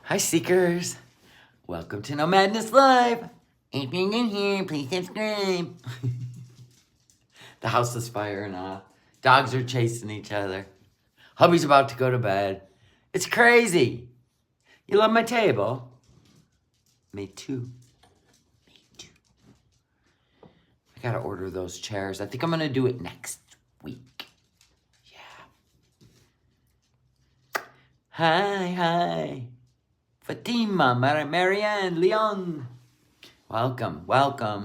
Hi, Seekers. Welcome to No Madness Live. If you're new here, please subscribe. The house is firing off. Dogs are chasing each other. Hubby's about to go to bed. It's crazy. You love my table? Me too. Me too. I gotta order those chairs. I think I'm gonna do it next week. Yeah. Hi. Fatima, Marianne, Leon. Welcome.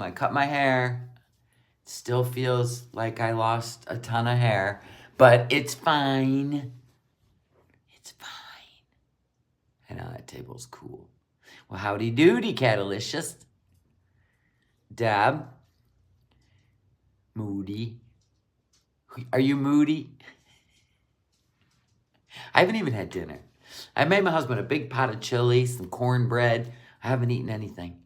I cut my hair. Still feels like I lost a ton of hair, but it's fine. It's fine. I know that table's cool. Well, howdy doody, Catalicious. Dab. Moody. Are you moody? I haven't even had dinner. I made my husband a big pot of chili, some cornbread. I haven't eaten anything.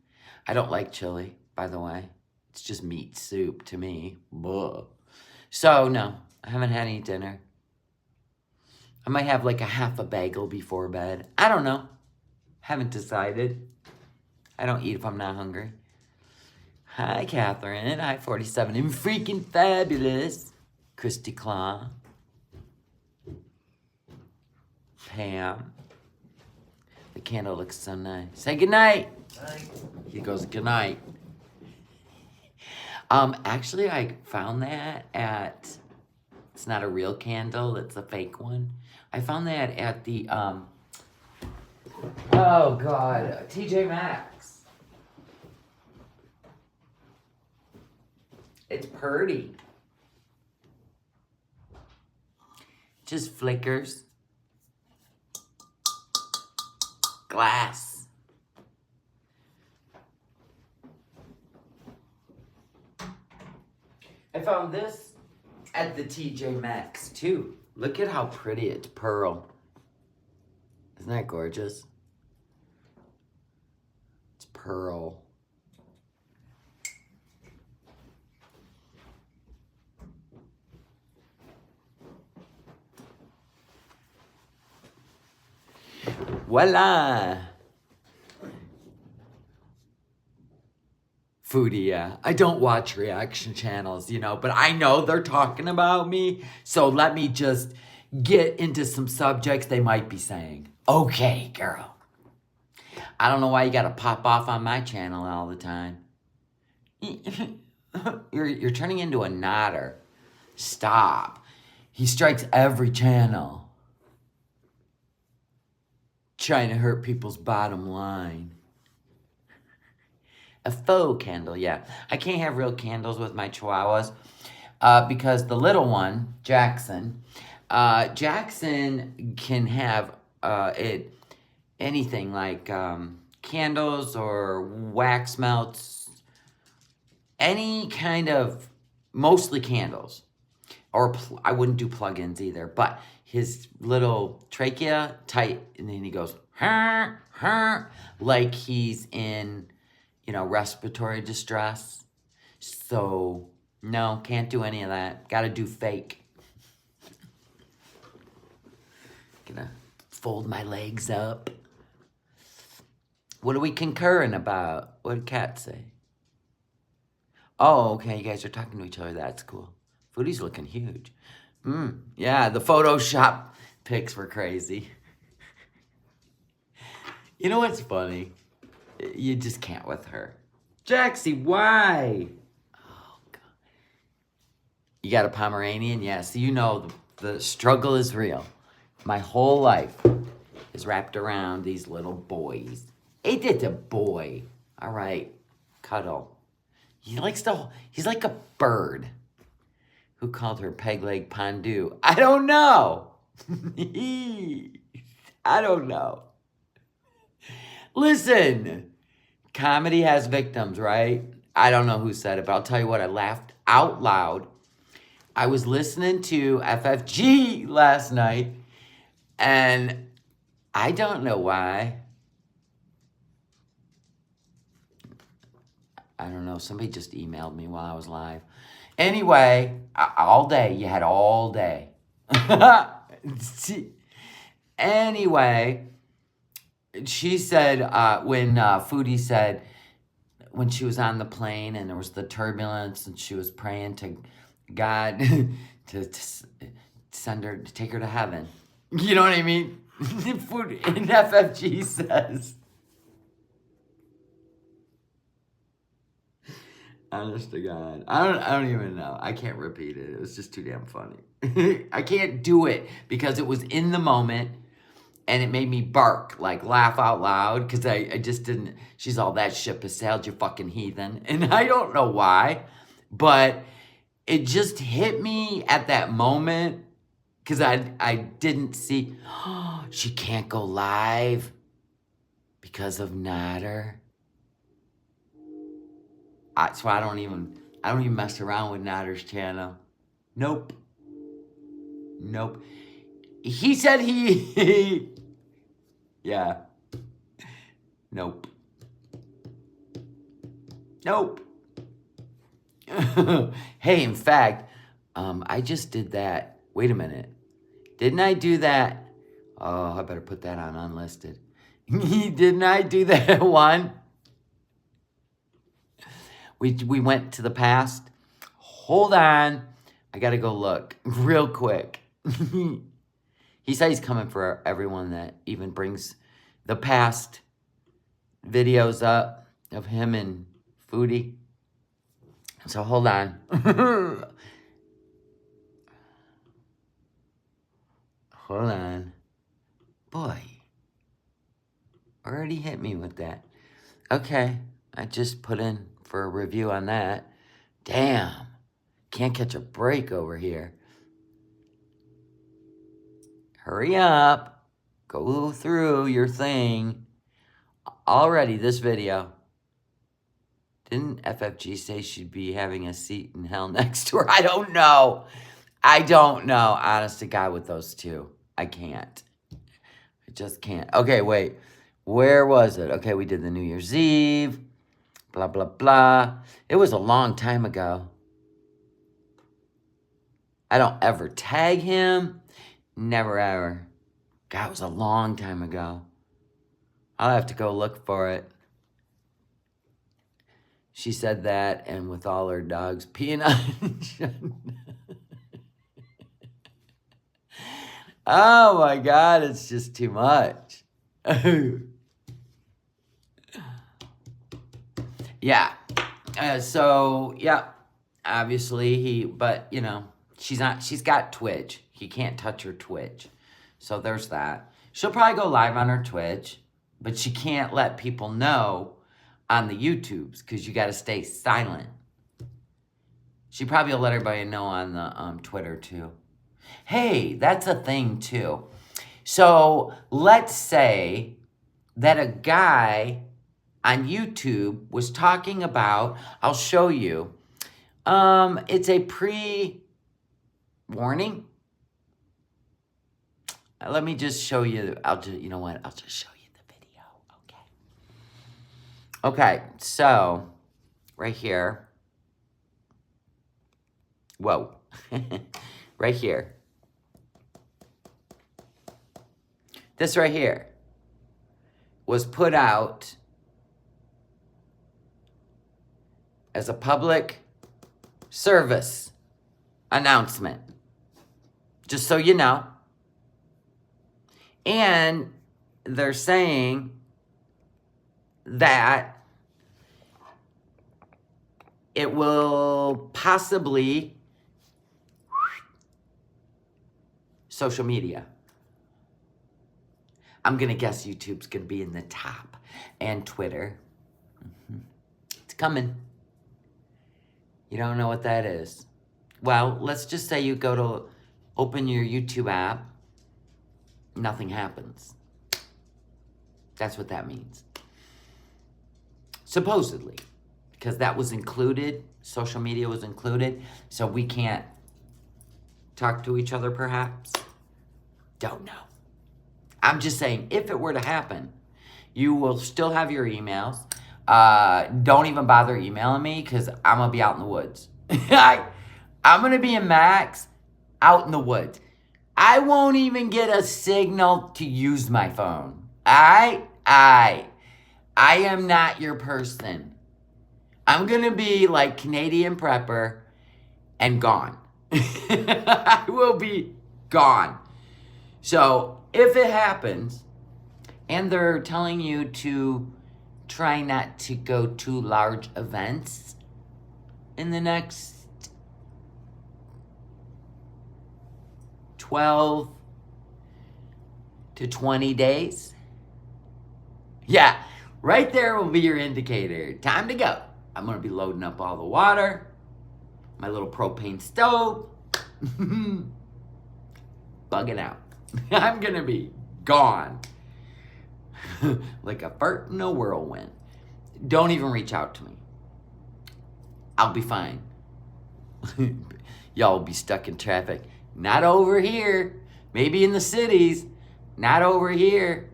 I don't like chili, by the way. It's just meat soup to me. Blah. So, no, I haven't had any dinner. I might have like a half a bagel before bed. I don't know. Haven't decided. I don't eat if I'm not hungry. Hi, Catherine. Hi, 47. I'm freaking fabulous. Christy Claw. Pam. The candle looks so nice. Say goodnight. Night. He goes, goodnight. Actually, I found that at, it's not a real candle, it's a fake one. I found that at the, oh God, TJ Maxx. It's pretty. Just flickers. Glass. I found this at the TJ Maxx too. Look at how pretty it's pearl. Isn't that gorgeous? It's pearl. Voila! Foodie, yeah. I don't watch reaction channels, but I know they're talking about me, so let me just get into some subjects they might be saying. Okay, girl. I don't know why you gotta pop off on my channel all the time. You're turning into a nodder. Stop. He strikes every channel. Trying to hurt people's bottom line. A faux candle, yeah. I can't have real candles with my chihuahuas because the little one, Jackson can have anything like candles or wax melts, any kind of, mostly candles. Or I wouldn't do plug-ins either, but his little trachea tight, and then he goes, like he's in, respiratory distress. So, no, can't do any of that. Gotta do fake. Gonna fold my legs up. What are we concurring about? What did Kat say? Oh, okay, you guys are talking to each other. That's cool. Foodie's looking huge. Yeah, the Photoshop pics were crazy. You know what's funny? You just can't with her. Jaxie, why? Oh, God. You got a Pomeranian? Yeah, so you know the struggle is real. My whole life is wrapped around these little boys. Ain't it a boy? All right, cuddle. He's like a bird. Who called her peg leg Pondu? I don't know. I don't know. Listen, comedy has victims, right? I don't know who said it, but I'll tell you what, I laughed out loud. I was listening to FFG last night, and I don't know why. I don't know. Somebody just emailed me while I was live. Anyway, all day. You had all day. Anyway, she said when Foodie said when she was on the plane and there was the turbulence and she was praying to God to send her, to take her to heaven. You know what I mean? Food in FFG says. Honest to God. I don't even know. I can't repeat it. It was just too damn funny. I can't do it because it was in the moment. And it made me bark, like laugh out loud, because I just didn't. She's all, that ship has sailed, you fucking heathen. And I don't know why, but it just hit me at that moment, because I didn't see, she can't go live because of Nader. So I don't even mess around with Nader's channel. Nope. He said yeah. Nope. Hey, in fact, I just did that. Wait a minute. Didn't I do that? Oh, I better put that on unlisted. Didn't I do that one? We went to the past. Hold on. I gotta go look real quick. He said he's coming for everyone that even brings the past videos up of him and Foodie. So hold on. Hold on. Boy. Already hit me with that. Okay. I just put in for a review on that. Damn. Can't catch a break over here. Hurry up. Go through your thing. Already, this video. Didn't FFG say she'd be having a seat in hell next to her? I don't know. Honest to God, with those two. I can't. I just can't. Okay, wait. Where was it? Okay, we did the New Year's Eve. Blah, blah, blah. It was a long time ago. I don't ever tag him. Never, ever. God, it was a long time ago. I'll have to go look for it. She said that, and with all her dogs peeing on. Oh my God, it's just too much. Yeah. So, yeah. Obviously, but, you know, she's got Twitch. He can't touch her Twitch. So there's that. She'll probably go live on her Twitch, but she can't let people know on the YouTubes because you got to stay silent. She probably will let everybody know on the Twitter too. Hey, that's a thing too. So let's say that a guy on YouTube was talking about, I'll show you. It's a pre-warning. Let me just show you. You know what? I'll just show you the video. Okay. Okay. So, right here. Whoa. Right here. This right here was put out as a public service announcement. Just so you know. And they're saying that it will possibly social media. I'm going to guess YouTube's going to be in the top. And Twitter. It's coming. You don't know what that is. Well, let's just say you go to open your YouTube app. Nothing happens. That's what that means. Supposedly. Because that was included. Social media was included. So we can't talk to each other, perhaps. Don't know. I'm just saying, if it were to happen, you will still have your emails. Don't even bother emailing me because I'm going to be out in the woods. I'm going to be in Max out in the woods. I won't even get a signal to use my phone. All right? I am not your person. I'm going to be like Canadian Prepper and gone. I will be gone. So if it happens and they're telling you to try not to go to large events in the next 12 to 20 days, yeah, right there will be your indicator. Time to go. I'm going to be loading up all the water, my little propane stove, bugging out. I'm going to be gone. Like a fart in a whirlwind. Don't even reach out to me. I'll be fine. Y'all will be stuck in traffic. Not over here. Maybe in the cities. Not over here.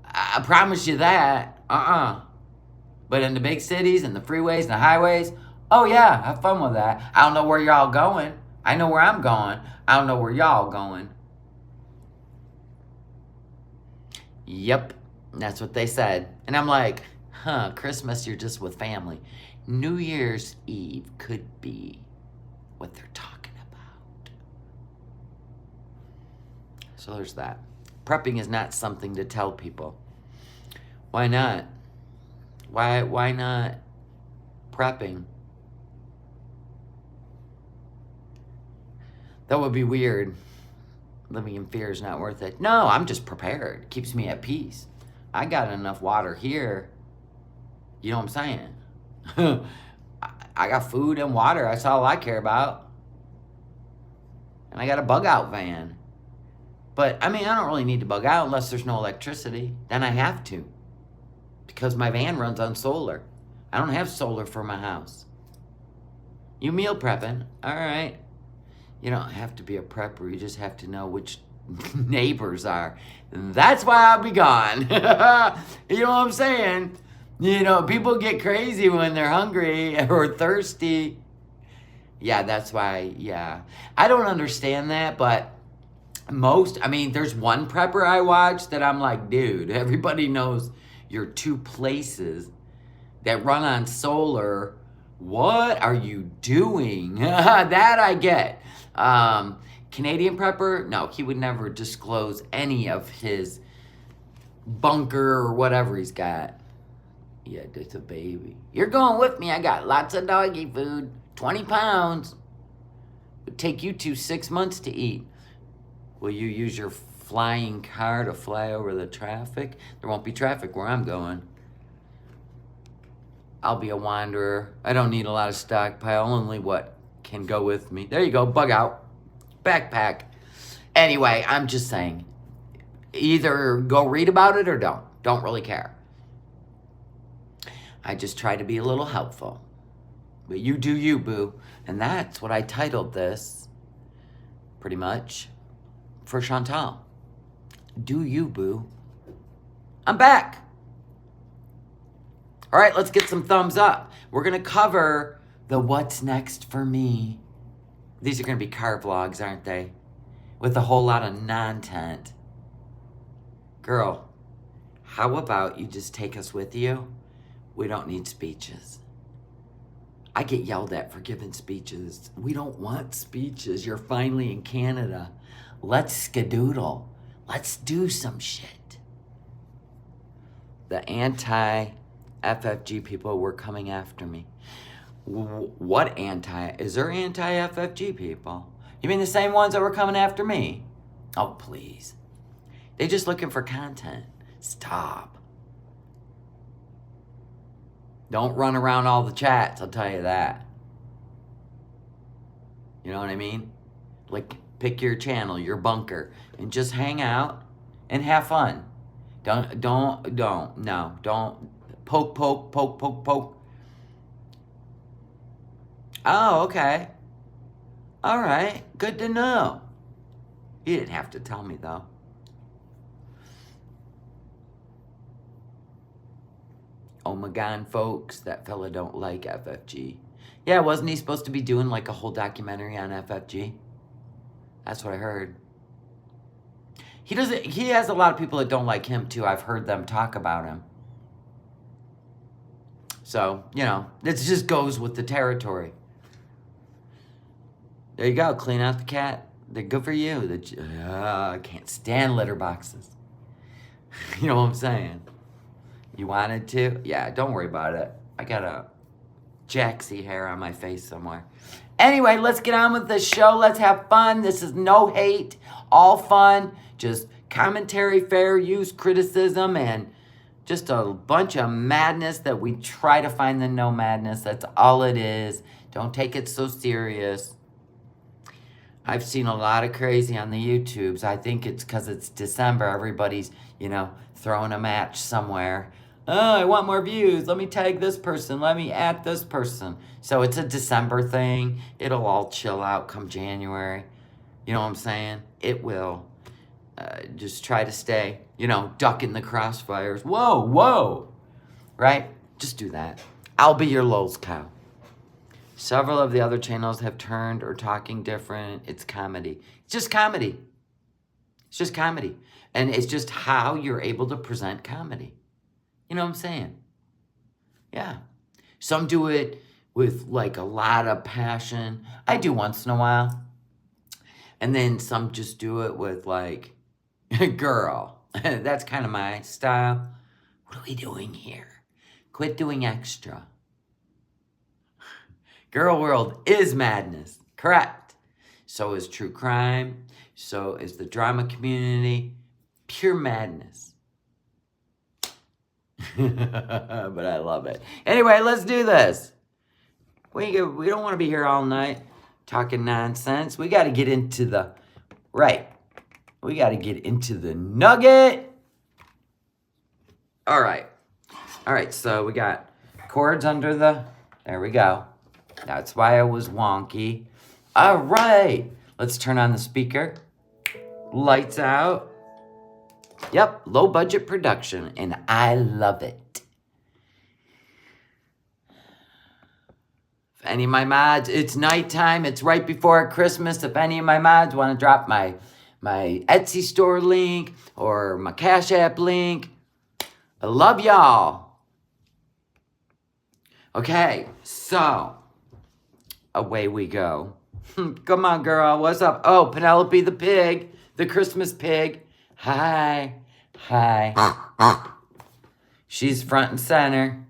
I promise you that. But in the big cities and the freeways and the highways, oh yeah, have fun with that. I don't know where y'all going. I know where I'm going. I don't know where y'all going. Yep, that's what they said. And I'm like, Christmas, you're just with family. New Year's Eve could be what they're talking about. So there's that. Prepping is not something to tell people. Why not? Why not prepping? That would be weird. Living in fear is not worth it. No, I'm just prepared. It keeps me at peace. I got enough water here. You know what I'm saying? I got food and water. That's all I care about. And I got a bug out van. But, I mean, I don't really need to bug out unless there's no electricity. Then I have to. Because my van runs on solar. I don't have solar for my house. You meal prepping? All right. You don't have to be a prepper. You just have to know which neighbors are. And that's why I'll be gone. You know what I'm saying? You know, people get crazy when they're hungry or thirsty. Yeah, that's why, yeah. I don't understand that, but there's one prepper I watch that I'm like, dude, everybody knows your two places that run on solar. What are you doing? That I get. Canadian Prepper, no, he would never disclose any of his bunker or whatever he's got. Yeah, that's a baby. You're going with me. I got lots of doggy food. 20 pounds. Would take you 6 months to eat. Will you use your flying car to fly over the traffic? There won't be traffic where I'm going. I'll be a wanderer. I don't need a lot of stockpile. Only what can go with me. There you go. Bug out. Backpack. Anyway, I'm just saying. Either go read about it or don't. Don't really care. I just try to be a little helpful. But you do you, boo. And that's what I titled this. Pretty much. For Chantal. Do you, boo. I'm back. All right, let's get some thumbs up. We're going to cover the what's next for me. These are going to be car vlogs, aren't they? With a whole lot of nontent. Girl, how about you just take us with you? We don't need speeches. I get yelled at for giving speeches. We don't want speeches. You're finally in Canada. Let's skedoodle. Let's do some shit. The anti-FFG people were coming after me. What is there anti-FFG people? You mean the same ones that were coming after me? Oh, please. They just looking for content. Stop. Don't run around all the chats, I'll tell you that. You know what I mean? Like, pick your channel, your bunker, and just hang out and have fun. Don't poke. Oh, okay. All right, good to know. You didn't have to tell me, though. Oh my God, folks, that fella don't like FFG. Yeah, wasn't he supposed to be doing like a whole documentary on FFG? That's what I heard. He has a lot of people that don't like him too. I've heard them talk about him. So, you know, it just goes with the territory. There you go. Clean out the cat. They're good for you. I can't stand litter boxes. You know what I'm saying? You wanted to? Yeah, don't worry about it. I got a jaxie hair on my face somewhere. Anyway, let's get on with the show. Let's have fun. This is no hate, all fun, just commentary, fair use, criticism, and just a bunch of madness that we try to find the no madness. That's all it is. Don't take it so serious. I've seen a lot of crazy on the YouTubes. I think it's because it's December. Everybody's, you know, throwing a match somewhere. Oh, I want more views. Let me tag this person. Let me add this person. So it's a December thing. It'll all chill out come January. You know what I'm saying? It will. Just try to stay, you know, ducking the crossfires. Whoa, whoa. Right? Just do that. I'll be your Lowe's cow. Several of the other channels have turned or talking different. It's comedy. It's just comedy. It's just comedy. And it's just how you're able to present comedy. You know what I'm saying? Yeah. Some do it with like a lot of passion. I do once in a while. And then some just do it with like, girl. That's kind of my style. What are we doing here? Quit doing extra. Girl world is madness. Correct. So is true crime. So is the drama community. Pure madness. But I love it. Anyway, let's do this. We don't want to be here all night talking nonsense. We got to get into the... Right. We got to get into the nugget. All right. All right, so we got cords under the... There we go. That's why I was wonky. All right. Let's turn on the speaker. Lights out. Yep, low budget production, and I love it. If any of my mods, it's nighttime, it's right before Christmas. If any of my mods want to drop my Etsy store link or my Cash App link, I love y'all. Okay, so away we go. Come on, girl. What's up? Oh, Penelope the pig, the Christmas pig. Hi. Hi. She's front and center.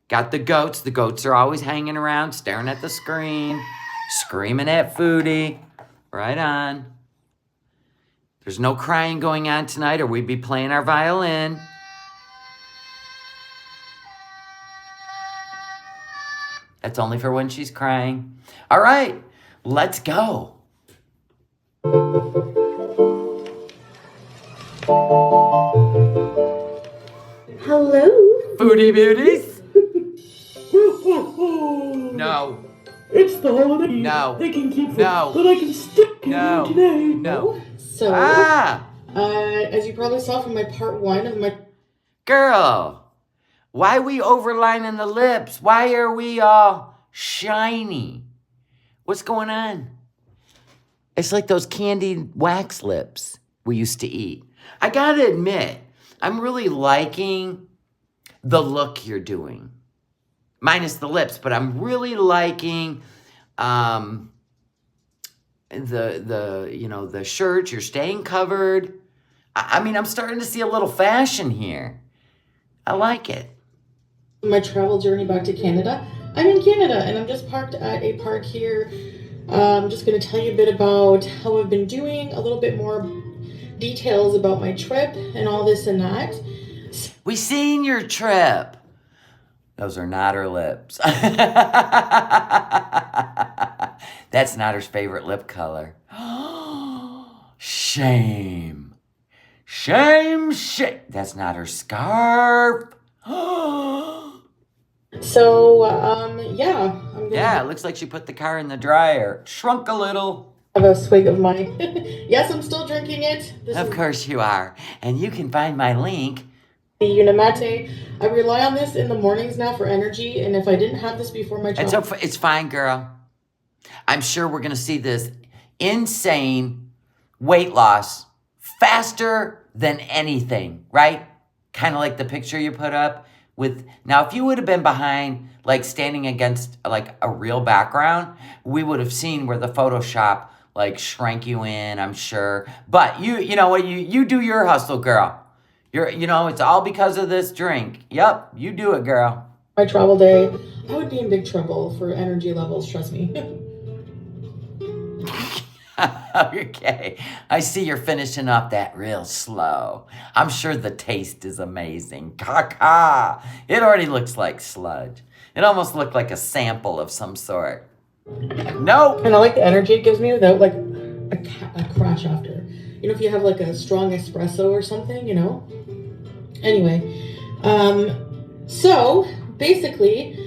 Got the goats. The goats are always hanging around, staring at the screen, screaming at Foodie. Right on. There's no crying going on tonight, or we'd be playing our violin. That's only for when she's crying. All right, let's go. Hello. Foodie beauties? No. It's the holiday. No. They can keep No. but I can stick No. today. No. So, as you probably saw from my part 1 of my... Girl, why are we overlining the lips? Why are we all shiny? What's going on? It's like those candied wax lips we used to eat. I gotta admit, I'm really liking the look you're doing. Minus the lips, but I'm really liking the shirt. You're staying covered. I mean, I'm starting to see a little fashion here. I like it. My travel journey back to Canada. I'm in Canada and I'm just parked at a park here. I'm just going to tell you a bit about how I've been doing, a little bit more details about my trip and all this and that. We seen your trip. Those are not her lips. That's not her favorite lip color. Shame. Shame, shame. That's not her scarf. So, yeah. Yeah, it looks like she put the car in the dryer. Shrunk a little. Have a swig of my... Yes, I'm still drinking it. Of course you are. And you can find my link. The Unimate. I rely on this in the mornings now for energy. And if I didn't have this before my travel... It's fine, girl. I'm sure we're going to see this insane weight loss faster than anything, right? Kind of like the picture you put up with. Now, if you would have been behind, like standing against like a real background, we would have seen where the Photoshop like shrank you in, I'm sure. But you know what, you do your hustle, girl. It's all because of this drink. Yep, you do it, girl. My travel day, I would be in big trouble for energy levels, trust me. Okay, I see you're finishing up that real slow. I'm sure the taste is amazing. Caca! It already looks like sludge. It almost looked like a sample of some sort. Nope. And I like the energy it gives me without like a crash after. If you have like a strong espresso or something, Anyway, so basically,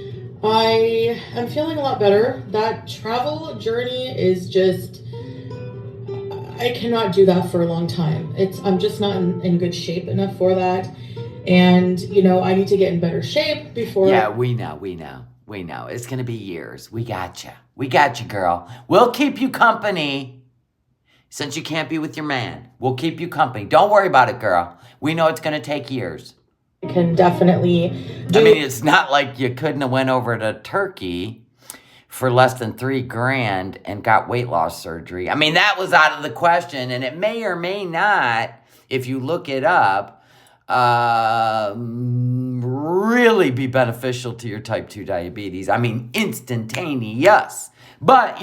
I am feeling a lot better. That travel journey is just, I cannot do that for a long time. I'm just not in good shape enough for that. And, I need to get in better shape before. Yeah, we know. It's going to be years. We got you, girl. We'll keep you company. Since you can't be with your man, we'll keep you company. Don't worry about it, girl. We know it's going to take years. I can definitely do. I mean, it's not like you couldn't have went over to Turkey for less than $3,000 and got weight loss surgery. I mean, that was out of the question, and it may or may not, if you look it up, really be beneficial to your type 2 diabetes. I mean, instantaneous. But,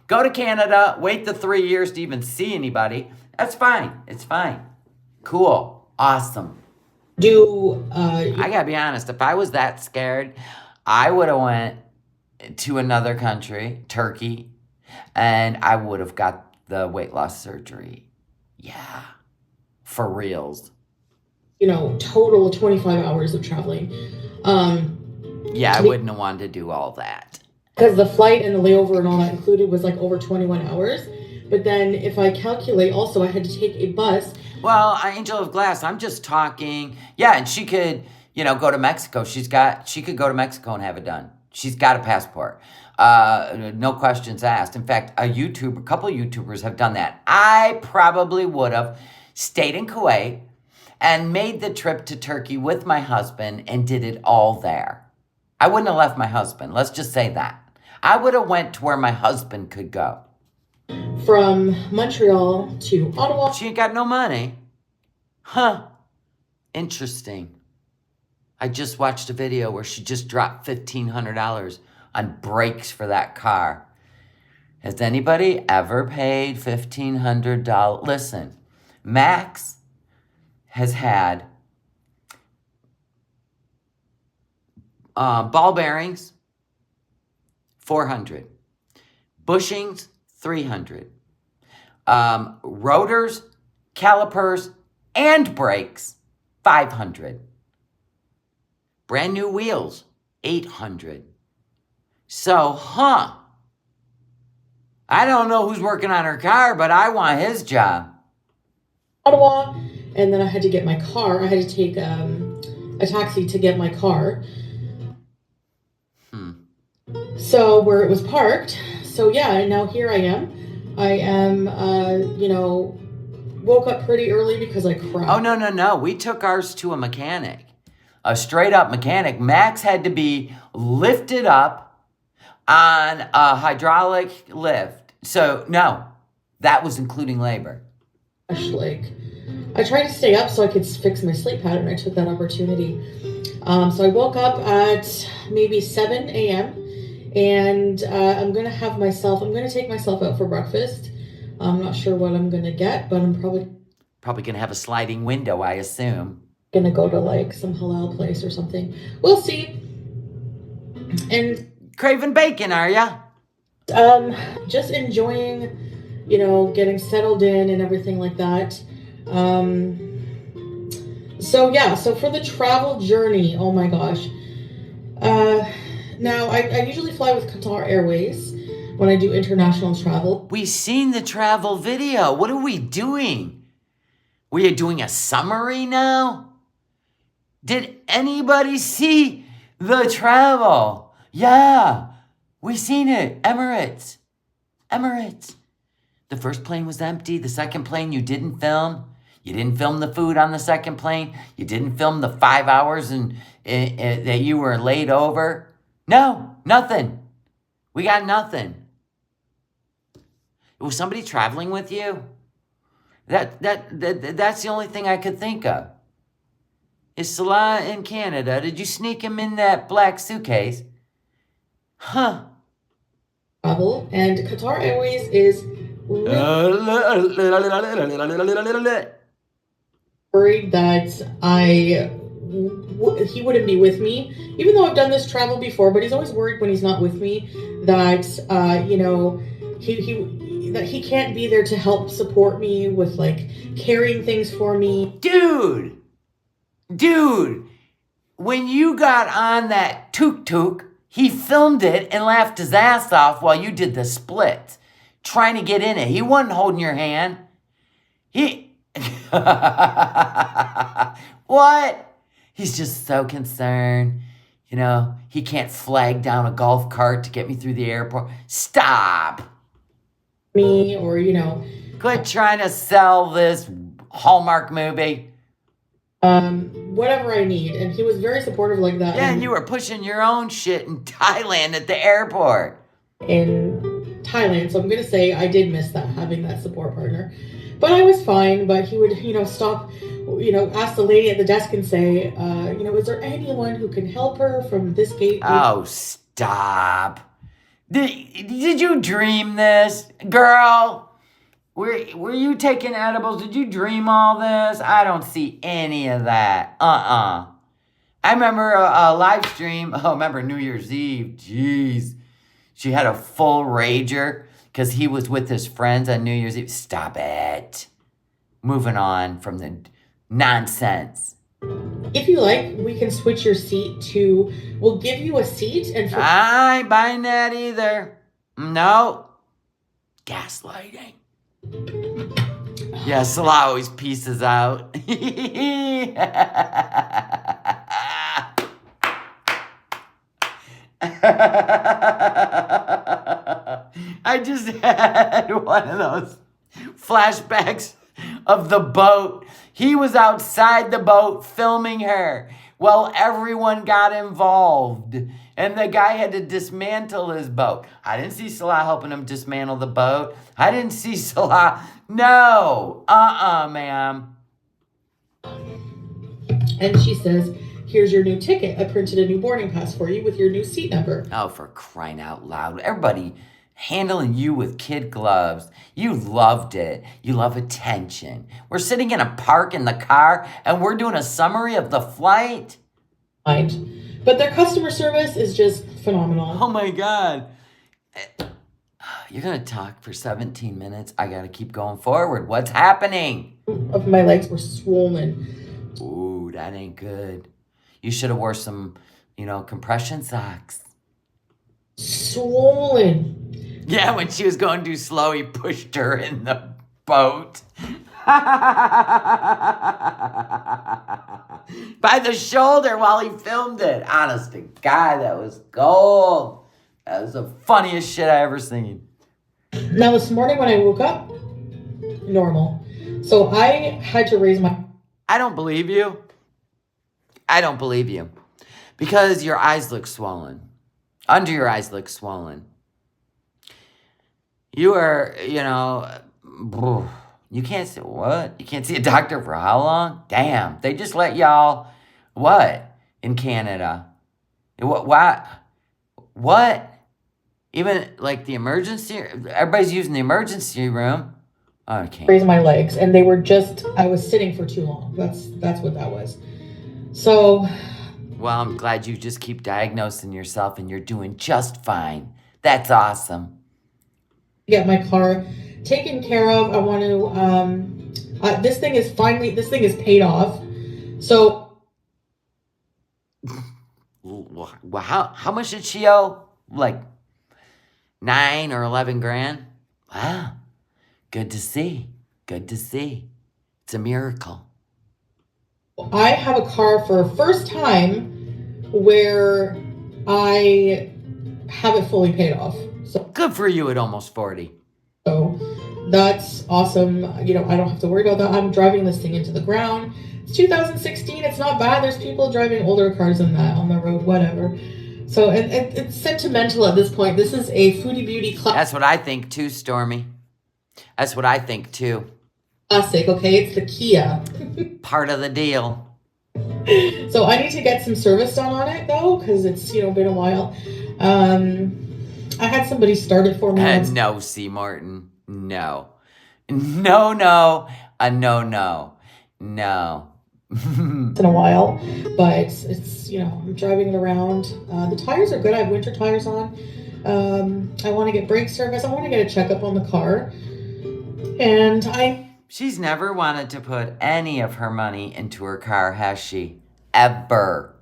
go to Canada, wait the 3 years to even see anybody. That's fine. It's fine. Cool. Awesome. I gotta be honest, if I was that scared, I would have went to another country, Turkey, and I would have got the weight loss surgery. Yeah. For reals. Total 25 hours of traveling. Yeah, I wouldn't have wanted to do all that. Because the flight and the layover and all that included was like over 21 hours. But then if I calculate, also I had to take a bus. Well, Angel of Glass, I'm just talking. Yeah, and she could, go to Mexico. She could go to Mexico and have it done. She's got a passport. No questions asked. In fact, a couple YouTubers have done that. I probably would have stayed in Kuwait and made the trip to Turkey with my husband and did it all there. I wouldn't have left my husband. Let's just say that. I would have went to where my husband could go. From Montreal to Ottawa. She ain't got no money. Huh. Interesting. I just watched a video where she just dropped $1,500 on brakes for that car. Has anybody ever paid $1,500? Listen, Max has had ball bearings, $400. Bushings, $300. Rotors, calipers, and brakes, $500. Brand new wheels, $800. So, I don't know who's working on her car, but I want his job. Ottawa, and then I had to get my car. I had to take a taxi to get my car. So where it was parked. So yeah, and now here I am. I am, woke up pretty early because I cried. Oh, no. We took ours to a mechanic. A straight up mechanic. Max had to be lifted up on a hydraulic lift. So, no, that was including labor. Like, I tried to stay up so I could fix my sleep pattern. I took that opportunity. So I woke up at maybe 7 a.m. and I'm going to take myself out for breakfast. I'm not sure what I'm going to get, but I'm probably going to have a sliding window, I assume. Going to go to like some halal place or something. We'll see. And craving bacon, are ya? Just enjoying, getting settled in and everything like that. So for the travel journey, oh my gosh. Now I usually fly with Qatar Airways when I do international travel. We've seen the travel video. What are we doing? We are doing a summary now? Did anybody see the travel? Yeah, we seen it. Emirates. The first plane was empty. The second plane you didn't film. You didn't film the food on the second plane. You didn't film the 5 hours that you were laid over. No, nothing. We got nothing. Was somebody traveling with you? That's the only thing I could think of. Is Salah in Canada? Did you sneak him in that black suitcase? Huh. Travel, and Qatar Airways is worried that he wouldn't be with me, even though I've done this travel before. But he's always worried when he's not with me that that he can't be there to help support me with like carrying things for me. Dude, when you got on that tuk-tuk, he filmed it and laughed his ass off while you did the splits, trying to get in it. He wasn't holding your hand. What? He's just so concerned. You know, he can't flag down a golf cart to get me through the airport. Stop. Me, or, Quit trying to sell this Hallmark movie. Whatever I need. And he was very supportive like that. Yeah, and you were pushing your own shit in Thailand at the airport. In Thailand. So I'm going to say I did miss that, having that support partner. But I was fine. But he would, stop, ask the lady at the desk and say, is there anyone who can help her from this gate? Oh, stop. Did you dream this? Girl, were you taking edibles? Did you dream all this? I don't see any of that. I remember a live stream. Oh, remember New Year's Eve. Jeez. She had a full rager because he was with his friends on New Year's Eve. Stop it. Moving on from the nonsense. If you like, we can switch your seat to, we'll give you a seat. And I ain't buying that either. No. Gaslighting. Yeah, Salah always pieces out. I just had one of those flashbacks of the boat. He was outside the boat filming her while everyone got involved. And the guy had to dismantle his boat. I didn't see Salah helping him dismantle the boat. I didn't see Salah. No. Ma'am. And she says, here's your new ticket. I printed a new boarding pass for you with your new seat number. Oh, for crying out loud. Everybody handling you with kid gloves. You loved it. You love attention. We're sitting in a park in the car and we're doing a summary of the flight. Right. But their customer service is just phenomenal. Oh my God. You're going to talk for 17 minutes. I got to keep going forward. What's happening? Of my legs were swollen. Ooh, that ain't good. You should have wore some, compression socks. Swollen. Yeah, when she was going too slow, he pushed her in the boat. By the shoulder while he filmed it. Honest to God, that was gold. That was the funniest shit I ever seen. Now, this morning when I woke up, normal. So I had to raise my... I don't believe you. I don't believe you. Because your eyes look swollen. Under your eyes look swollen. You are, you can't see, what? You can't see a doctor for how long? Damn, they just let y'all, what? In Canada. What? Even, like, the emergency, everybody's using the emergency room. Oh, I can't. Raise my legs, and they were I was sitting for too long. That's what that was. So. Well, I'm glad you just keep diagnosing yourself, and you're doing just fine. That's awesome. Get my car taken care of. I want to, this thing is paid off. So. Well, how much did she owe? Like 9 or 11 grand? Wow. Good to see. Good to see. It's a miracle. I have a car for first time where I have it fully paid off. So good for you at almost 40. So That's awesome. You know, I don't have to worry about that. I'm driving this thing into the ground. It's 2016. It's not bad. There's people driving older cars than that on the road, whatever. So it's sentimental at this point. This is a Foodie Beauty That's what I think too, Stormy. That's what I think too. classic, okay? It's the Kia. Part of the deal. So I need to get some service done on it though, because it's, you know, been a while. I had somebody start it for me. No, C. Martin. No. No, no. No. In a while, but it's, you know, I'm driving it around. The tires are good. I have winter tires on. I want to get brake service. I want to get a checkup on the car. And She's never wanted to put any of her money into her car, has she? Ever.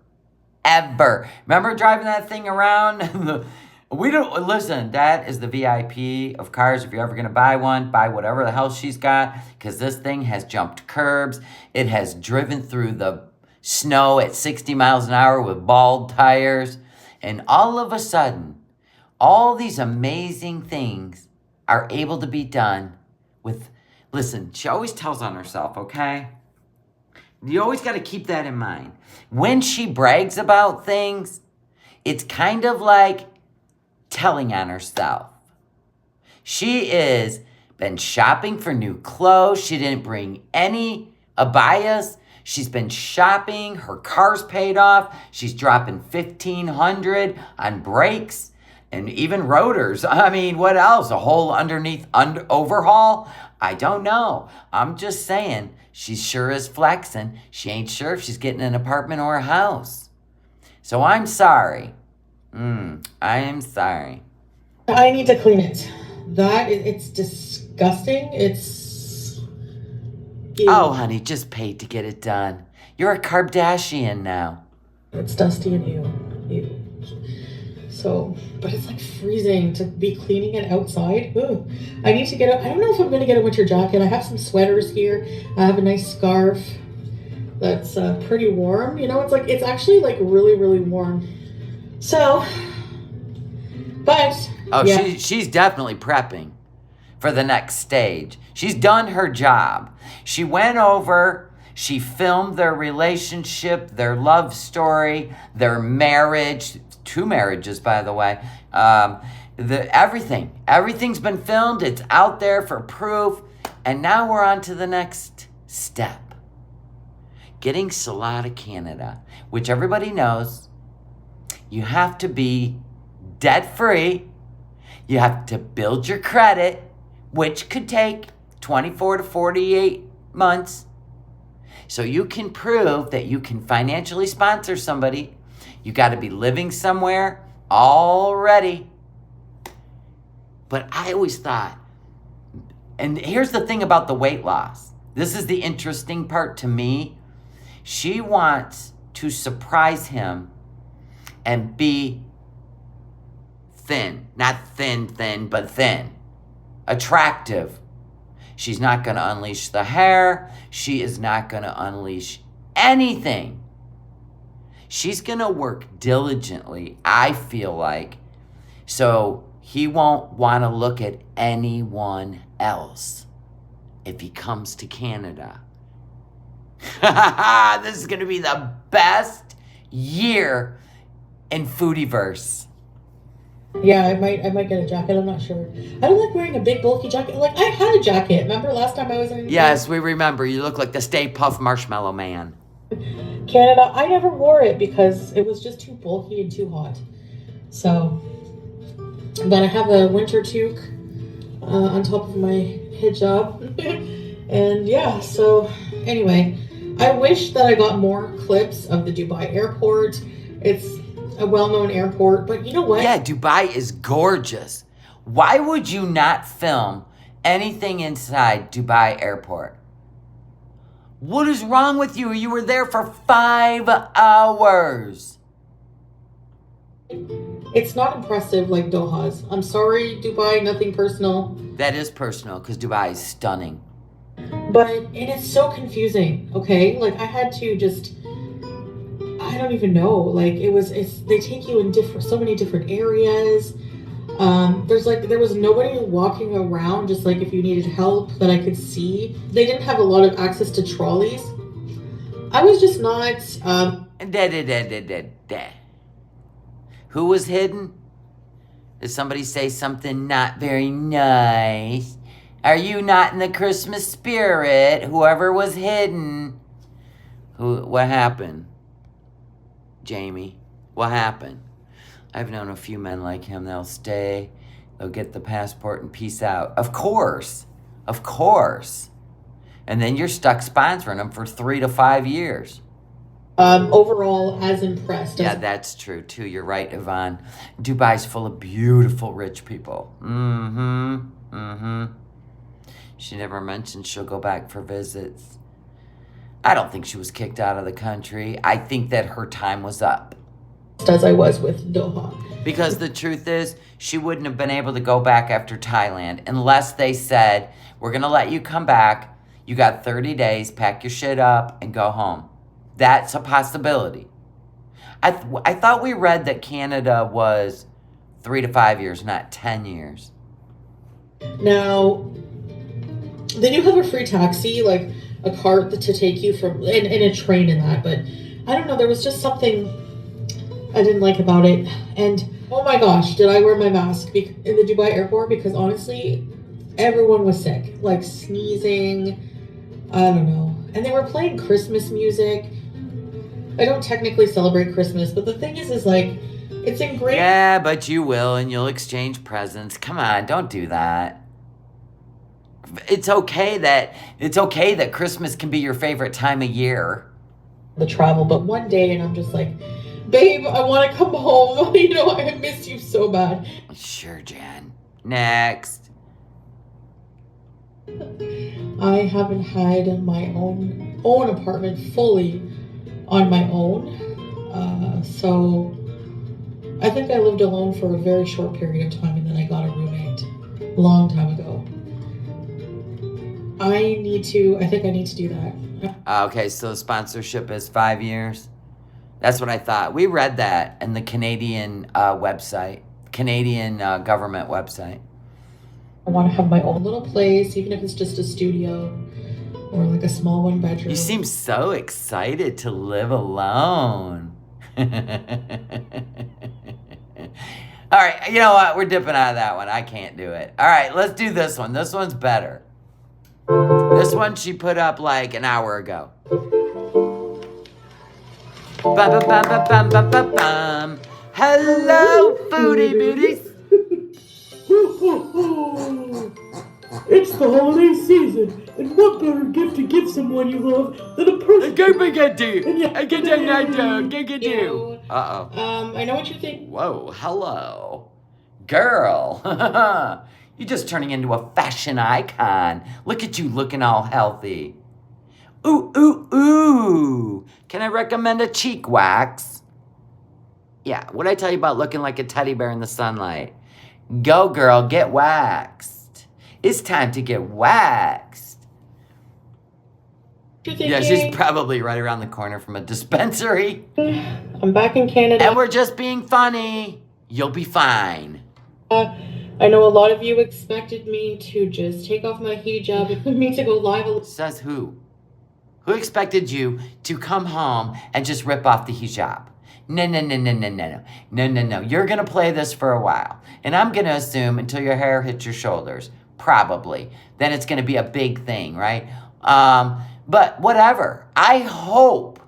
Remember driving that thing around? We don't, listen, that is the VIP of cars. If you're ever going to buy one, buy whatever the hell she's got, because this thing has jumped curbs. It has driven through the snow at 60 miles an hour with bald tires. And all of a sudden, all these amazing things are able to be done with, listen, she always tells on herself, okay? You always got to keep that in mind. When she brags about things, it's kind of like telling on herself. She is been shopping for new clothes. She didn't bring any abayas. She's been shopping. Her car's paid off. She's dropping $1,500 on brakes and even rotors. I mean, what else? A whole underneath overhaul? I don't know. I'm just saying, she sure is flexing. She ain't sure if she's getting an apartment or a house. So I'm sorry. I am sorry. I need to clean it. It's disgusting. It's... Ew. Oh, honey, just paid to get it done. You're a Kardashian now. It's dusty and ew. So, but it's like freezing to be cleaning it outside. Ugh. I need to I don't know if I'm going to get a winter jacket. I have some sweaters here. I have a nice scarf that's pretty warm. You know, it's actually like really, really warm. So, but oh, yeah. she's definitely prepping for the next stage. She's done her job. She went over, she filmed their relationship, their love story, their marriage, 2 marriages, by the way. Everything's been filmed. It's out there for proof. And now we're on to the next step. Getting Salah to Canada, which everybody knows. You have to be debt-free. You have to build your credit, which could take 24 to 48 months. So you can prove that you can financially sponsor somebody. You got to be living somewhere already. But I always thought, and here's the thing about the weight loss. This is the interesting part to me. She wants to surprise him and be thin. Not thin, but thin. Attractive. She's not going to unleash the hair. She is not going to unleash anything. She's going to work diligently, I feel like, so he won't want to look at anyone else if he comes to Canada. This is going to be the best year in Foodieverse. Yeah, I might get a jacket. I'm not sure. I don't like wearing a big bulky jacket. Like, I had a jacket. Remember last time I was in... Yes, we remember. You look like the Stay Puft Marshmallow Man. Canada. I never wore it because it was just too bulky and too hot. So, but I have a winter toque on top of my hijab. And yeah, so anyway, I wish that I got more clips of the Dubai airport. It's a well-known airport, but you know what? Yeah, Dubai is gorgeous. Why would you not film anything inside Dubai airport? What is wrong with you? You were there for 5 hours. It's not impressive like Doha's. I'm sorry, Dubai, nothing personal. That is personal because Dubai is stunning. But it is so confusing, okay? Like, I had to just... I don't even know. Like, they take you in so many different areas. There was nobody walking around, just like if you needed help that I could see. They didn't have a lot of access to trolleys. I was just not, Who was hidden? Did somebody say something not very nice? Are you not in the Christmas spirit? Whoever was hidden. What happened? Jamie, what happened? I've known a few men like him. They'll stay, they'll get the passport and peace out. Of course. Of course. And then you're stuck sponsoring them for 3 to 5 years. overall as impressed. Yeah, that's true too. You're right, Yvonne. Dubai's full of beautiful rich people. She never mentioned she'll go back for visits. I don't think she was kicked out of the country. I think that her time was up. As I was with Doha. Because the truth is, she wouldn't have been able to go back after Thailand unless they said, we're going to let you come back. You got 30 days, pack your shit up, and go home. That's a possibility. I thought we read that Canada was 3 to 5 years, not 10 years. Now, they do have a free taxi, like a cart to take you from, and a train in that, but I don't know, there was just something I didn't like about it. And oh my gosh, did I wear my mask in the Dubai airport? Because honestly, everyone was sick, like sneezing, I don't know. And they were playing Christmas music. I don't technically celebrate Christmas, but the thing is like, it's ingrained. Yeah, but you will, and you'll exchange presents. Come on, don't do that. It's okay that Christmas can be your favorite time of year. The travel, but one day, and I'm just like, babe, I want to come home. You know, I miss you so bad. Sure, Jen. Next. I haven't had my own apartment fully on my own. So I think I lived alone for a very short period of time, and then I got a roommate a long time ago. I think I need to do that. Okay, so the sponsorship is 5 years. That's what I thought. We read that in the Canadian website, Canadian government website. I want to have my own little place, even if it's just a studio or like a small 1-bedroom. You seem so excited to live alone. All right, you know what? We're dipping out of that one. I can't do it. All right, let's do this one. This one's better. This one she put up like an hour ago. Bum. Hello, foodie beauties. It's the holiday season, and what better gift to give someone you love than a person? Uh-oh. I know what you think. Whoa, hello. Girl. You're just turning into a fashion icon. Look at you looking all healthy. Ooh. Can I recommend a cheek wax? Yeah, what'd I tell you about looking like a teddy bear in the sunlight? Go, girl, get waxed. It's time to get waxed. Yeah, she's probably right around the corner from a dispensary. I'm back in Canada. And we're just being funny. You'll be fine. I know a lot of you expected me to just take off my hijab and me to go live. Says who? Who expected you to come home and just rip off the hijab? No. You're going to play this for a while. And I'm going to assume until your hair hits your shoulders. Probably. Then it's going to be a big thing, right? But whatever. I hope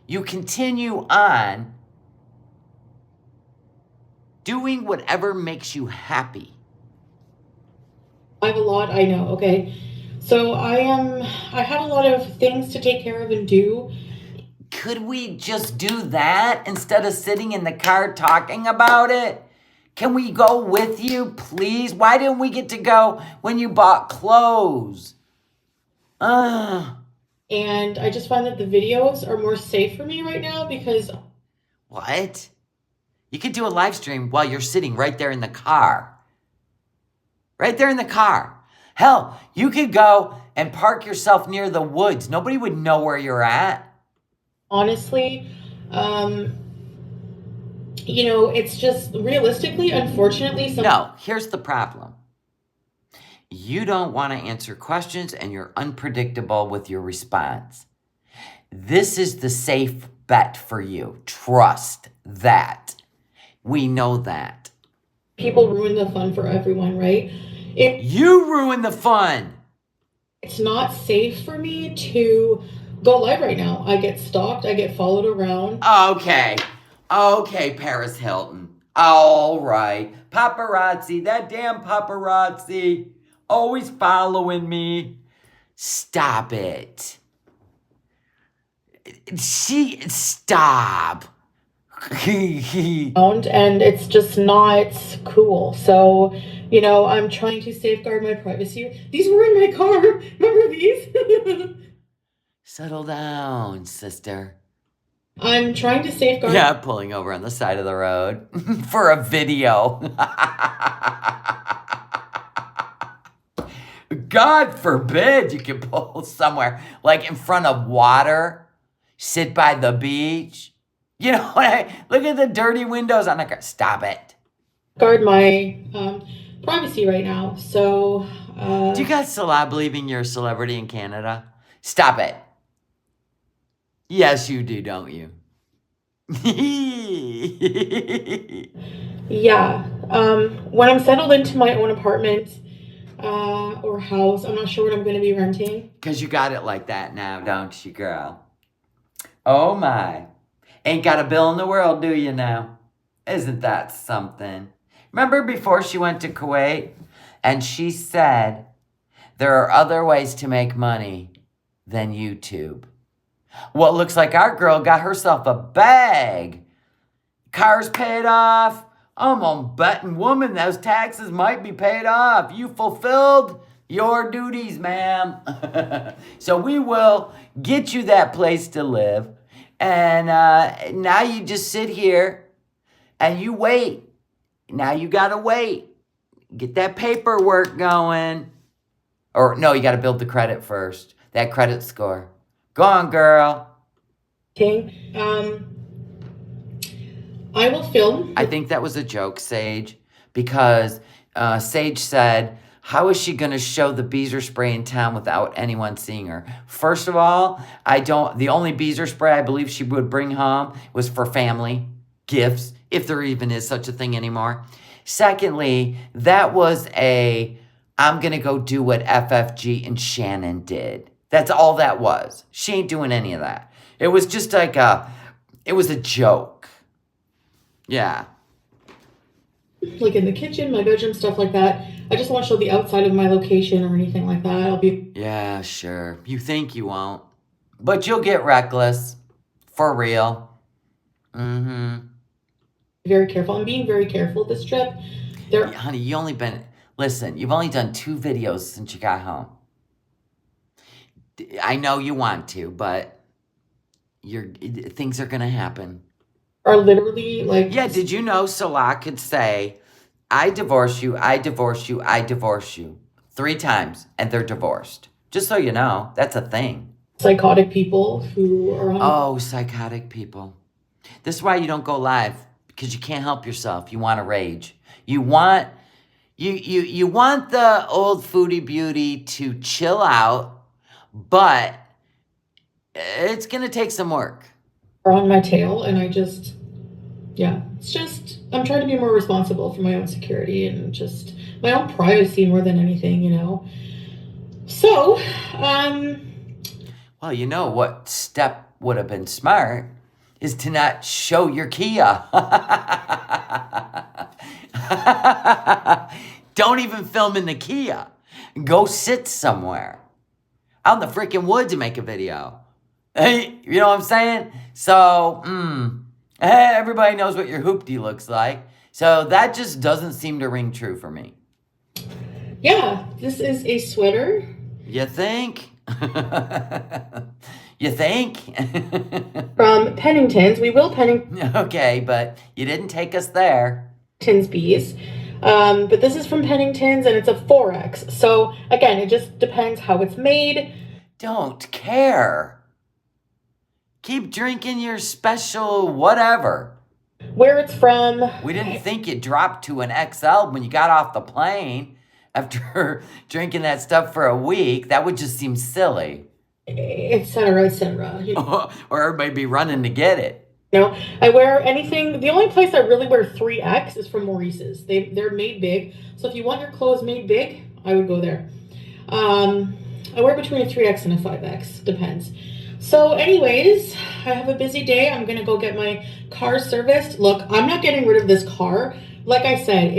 you continue on doing whatever makes you happy. I have a lot, I know, okay. So I had a lot of things to take care of and do. Could we just do that instead of sitting in the car talking about it? Can we go with you, please? Why didn't we get to go when you bought clothes? And I just find that the videos are more safe for me right now because... What? You could do a live stream while you're sitting right there in the car. Right there in the car. Hell, you could go and park yourself near the woods. Nobody would know where you're at. Honestly, you know, it's just realistically, unfortunately, No, here's the problem. You don't want to answer questions and you're unpredictable with your response. This is the safe bet for you. Trust that. We know that. people ruin the fun for everyone, right? You ruin the fun. It's not safe for me to go live right now. I get stalked, I get followed around. Okay, Paris Hilton. All right. Paparazzi, that damn paparazzi. Always following me. Stop it. Stop. And it's just not cool. So, you know, I'm trying to safeguard my privacy. These were in my car. Remember these? Settle down, sister. I'm trying to safeguard. Yeah, pulling over on the side of the road for a video. God forbid you can pull somewhere like in front of water, sit by the beach. You know, look at the dirty windows on the car. Stop it. Guard my privacy right now. So, do you guys still believing you're a celebrity in Canada? Stop it. Yes, you do, don't you? yeah. When I'm settled into my own apartment or house, I'm not sure what I'm going to be renting. Because you got it like that now, don't you, girl? Oh, my. Ain't got a bill in the world, do you now? Isn't that something? Remember before she went to Kuwait? And she said, there are other ways to make money than YouTube. Well, it looks like our girl got herself a bag. Car's paid off. I'm betting, woman, those taxes might be paid off. You fulfilled your duties, ma'am. So we will get you that place to live. And now you just sit here and you wait. Now you got to wait. Get that paperwork going. Or no, you got to build the credit first. That credit score. Go on, girl. I will film. I think that was a joke, Sage, because Sage said, how is she going to show the beezer spray in town without anyone seeing her? First of all, the only beezer spray I believe she would bring home was for family gifts, if there even is such a thing anymore. Secondly, that was I'm going to go do what FFG and Shannon did. That's all that was. She ain't doing any of that. It was just like it was a joke. Yeah. Like in the kitchen, my bedroom, stuff like that. I just won't show the outside of my location or anything like that. I'll be... Yeah, sure. You think you won't. But you'll get reckless. For real. Mm-hmm. Very careful. I'm being very careful this trip. Honey, you've only done 2 videos since you got home. I know you want to, but things are going to happen. Are literally like... Yeah, did you know Salah could say, I divorce you, I divorce you, I divorce you 3 times, and they're divorced. Just so you know, that's a thing. Psychotic people who are on... Oh, psychotic people. This is why you don't go live, because you can't help yourself. You want to rage. You want the old foodie beauty to chill out, but it's going to take some work. On my tail, and it's just, I'm trying to be more responsible for my own security and just my own privacy more than anything, you know. So, well, you know what step would have been smart is to not show your Kia. Don't even film in the Kia. Go sit somewhere out in the freaking woods and make a video. Hey, you know what I'm saying? So, everybody knows what your hoopty looks like. So that just doesn't seem to ring true for me. Yeah, this is a sweater. You think? You think? From Pennington's. We will Pennington's. Okay, but you didn't take us there. Bees. But this is from Pennington's, and it's a 4X. So, again, it just depends how it's made. Don't care. Keep drinking your special whatever. Where it's from. We didn't think it dropped to an XL when you got off the plane after drinking that stuff for a week. That would just seem silly. Etc., etc. Or everybody be running to get it. I wear anything. The only place I really wear 3X is from Maurice's. They're made big. So if you want your clothes made big, I would go there. I wear between a 3X and a 5X, depends. So anyways, I have a busy day. I'm gonna go get my car serviced. Look, I'm not getting rid of this car. Like I said,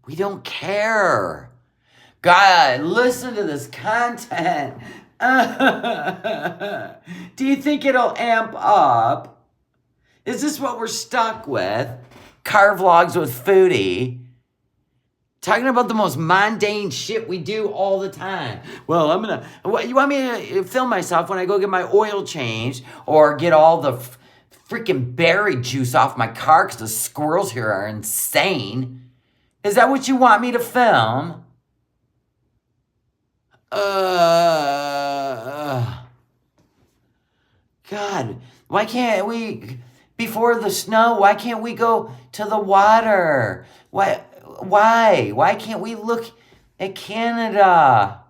we don't care. God, listen to this content. Do you think it'll amp up? Is this what we're stuck with? Car vlogs with Foodie. Talking about the most mundane shit we do all the time. Well, you want me to film myself when I go get my oil changed or get all the freaking berry juice off my car because the squirrels here are insane? Is that what you want me to film? God, why can't we, before the snow, why can't we go to the water? Why can't we look at Canada?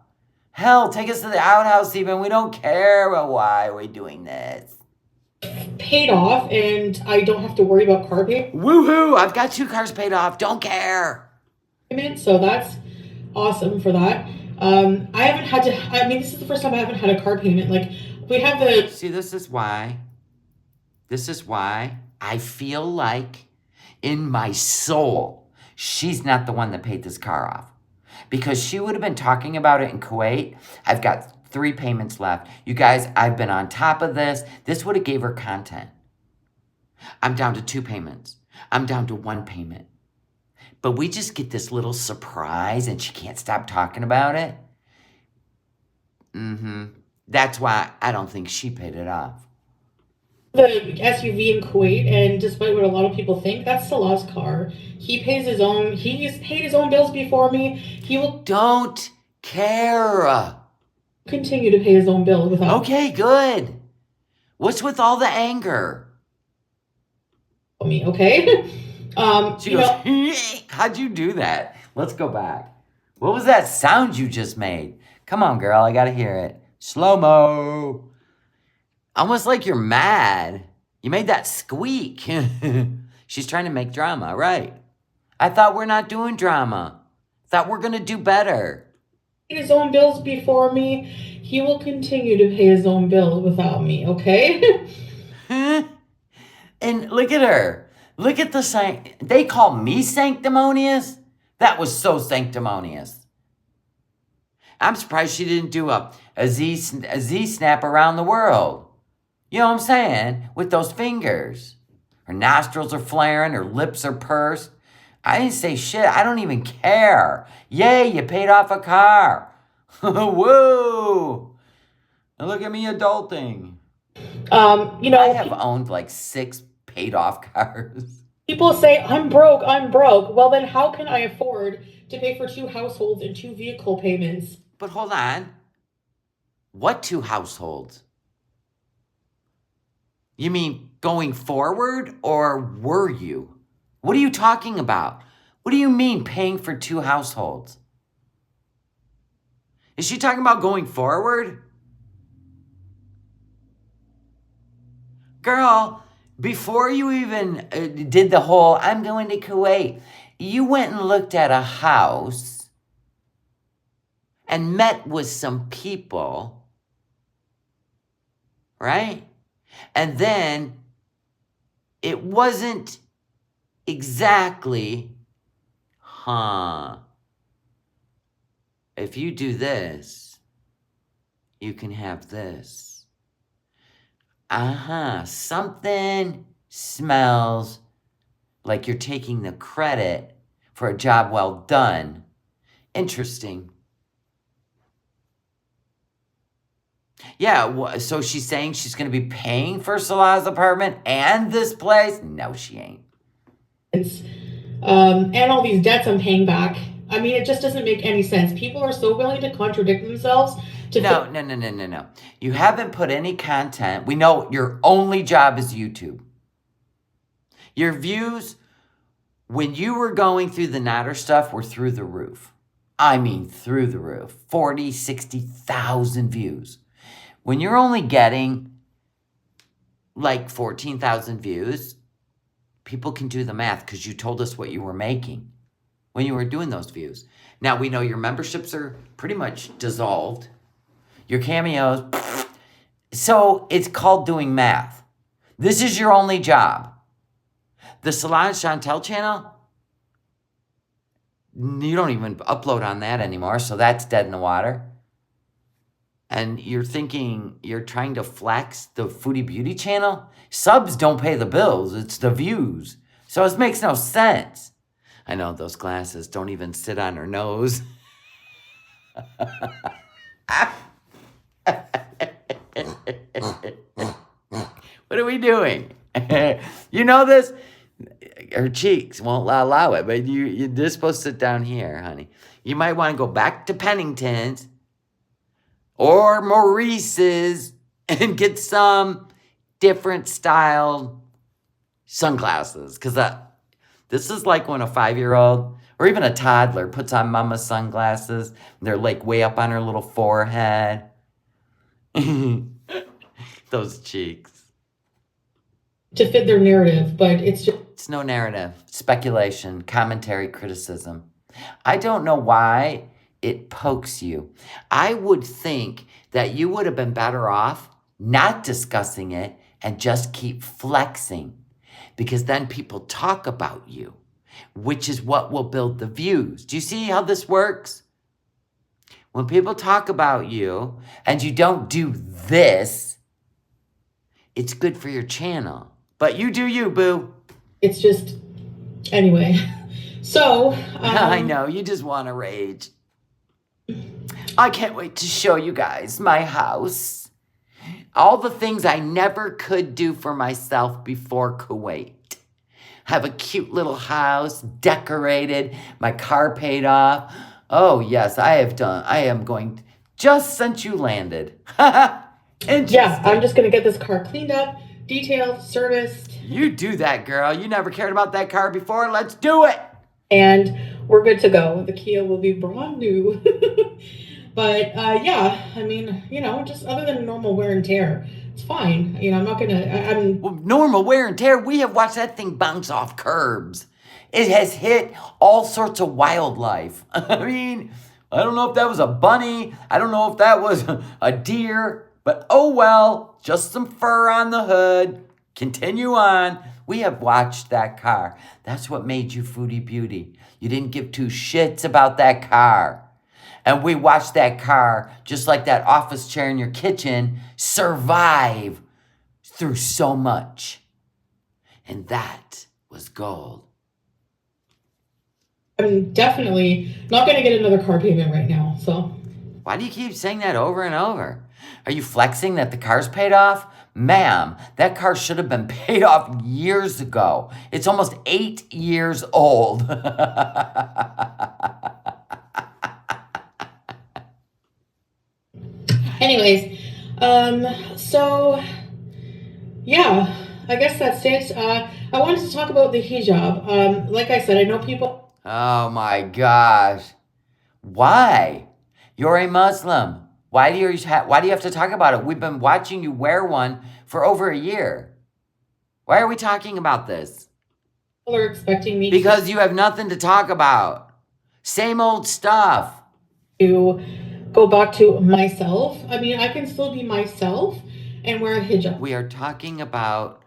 Hell, take us to the outhouse even. We don't care. Well, why are we doing this? paid off and I don't have to worry about car payment. Woohoo! I've got 2 cars paid off. Don't care. So that's awesome for that. I haven't had to, I mean, this is the first time I haven't had a car payment. Like, we have the... See, this is why I feel like in my soul, she's not the one that paid this car off. Because she would have been talking about it in Kuwait. I've got 3 payments left. You guys, I've been on top of this. This would have gave her content. I'm down to 2 payments. I'm down to 1 payment. But we just get this little surprise and she can't stop talking about it. That's why I don't think she paid it off. The SUV in Kuwait, and despite what a lot of people think, that's Salah's car. He's paid his own bills before me. He will... Don't care. Continue to pay his own bill without... Okay, good. What's with all the anger? Me, okay? She goes, how'd you do that? Let's go back. What was that sound you just made? Come on, girl, I gotta hear it. Slow-mo. Almost like you're mad. You made that squeak. She's trying to make drama, right? I thought we're not doing drama. Thought we're gonna do better. His own bills before me. He will continue to pay his own bill without me, okay? And look at her. Look at the they call me sanctimonious? That was so sanctimonious. I'm surprised she didn't do a Z snap around the world. You know what I'm saying? With those fingers. Her nostrils are flaring, her lips are pursed. I didn't say shit. I don't even care. Yay, you paid off a car. Woo! And look at me adulting. I have owned like 6 paid off cars. People say, I'm broke. Well, then how can I afford to pay for 2 households and 2 vehicle payments? But hold on. What 2 households? You mean going forward, or were you? What are you talking about? What do you mean paying for 2 households? Is she talking about going forward? Girl, before you even did the whole, I'm going to Kuwait, you went and looked at a house and met with some people, right? And then it wasn't exactly, if you do this, you can have this. Something smells like you're taking the credit for a job well done. Interesting. Yeah, so she's saying she's going to be paying for Salah's apartment and this place? No, she ain't. And all these debts I'm paying back. I mean, it just doesn't make any sense. People are so willing to contradict themselves. No. You haven't put any content. We know your only job is YouTube. Your views, when you were going through the Natter stuff, were through the roof. I mean, through the roof. 40, 60,000 views. When you're only getting like 14,000 views, people can do the math because you told us what you were making when you were doing those views. Now we know your memberships are pretty much dissolved. Your cameos. So it's called doing math. This is your only job. The Solange Chantel channel, you don't even upload on that anymore, so that's dead in the water. And you're thinking you're trying to flex the Foodie Beauty channel? Subs don't pay the bills, it's the views. So it makes no sense. I know those glasses don't even sit on her nose. What are we doing? You know this? Her cheeks won't allow it, but you're just supposed to sit down here, honey. You might want to go back to Pennington's or Maurice's and get some different style sunglasses. Because this is like when a 5-year-old or even a toddler puts on mama's sunglasses. They're like way up on her little forehead. Those cheeks. To fit their narrative, but it's just... It's no narrative. Speculation, commentary, criticism. I don't know why it pokes you. I would think that you would have been better off not discussing it and just keep flexing, because then people talk about you, which is what will build the views. Do you see how this works? When people talk about you and you don't do this, it's good for your channel. But you do you, boo. It's just... Anyway. So... I know, you just want to rage. I can't wait to show you guys my house. All the things I never could do for myself before Kuwait. Have a cute little house, decorated, my car paid off. Oh, yes, I am going, just since you landed. Yeah, I'm just going to get this car cleaned up, detailed, serviced. You do that, girl. You never cared about that car before. Let's do it. And we're good to go. The Kia will be brand new. But yeah, I mean, just other than normal wear and tear, it's fine. I'm not going to... Well, normal wear and tear, we have watched that thing bounce off curbs. It has hit all sorts of wildlife. I mean, I don't know if that was a bunny. I don't know if that was a deer. But oh well, just some fur on the hood. Continue on. We have watched that car. That's what made you Foodie Beauty. You didn't give two shits about that car. And we watched that car, just like that office chair in your kitchen, survive through so much. And that was gold. I'm definitely not going to get another car payment right now, so. Why do you keep saying that over and over? Are you flexing that the car's paid off? Ma'am, that car should have been paid off years ago. It's almost 8 years old. Anyways, so, yeah, I guess that's it. I wanted to talk about the hijab. Like I said, I know people... Oh my gosh. Why? You're a Muslim. Why do you have to talk about it? We've been watching you wear one for over a year. Why are we talking about this? People are expecting me because you have nothing to talk about. Same old stuff. To go back to myself. I mean, I can still be myself and wear a hijab. We are talking about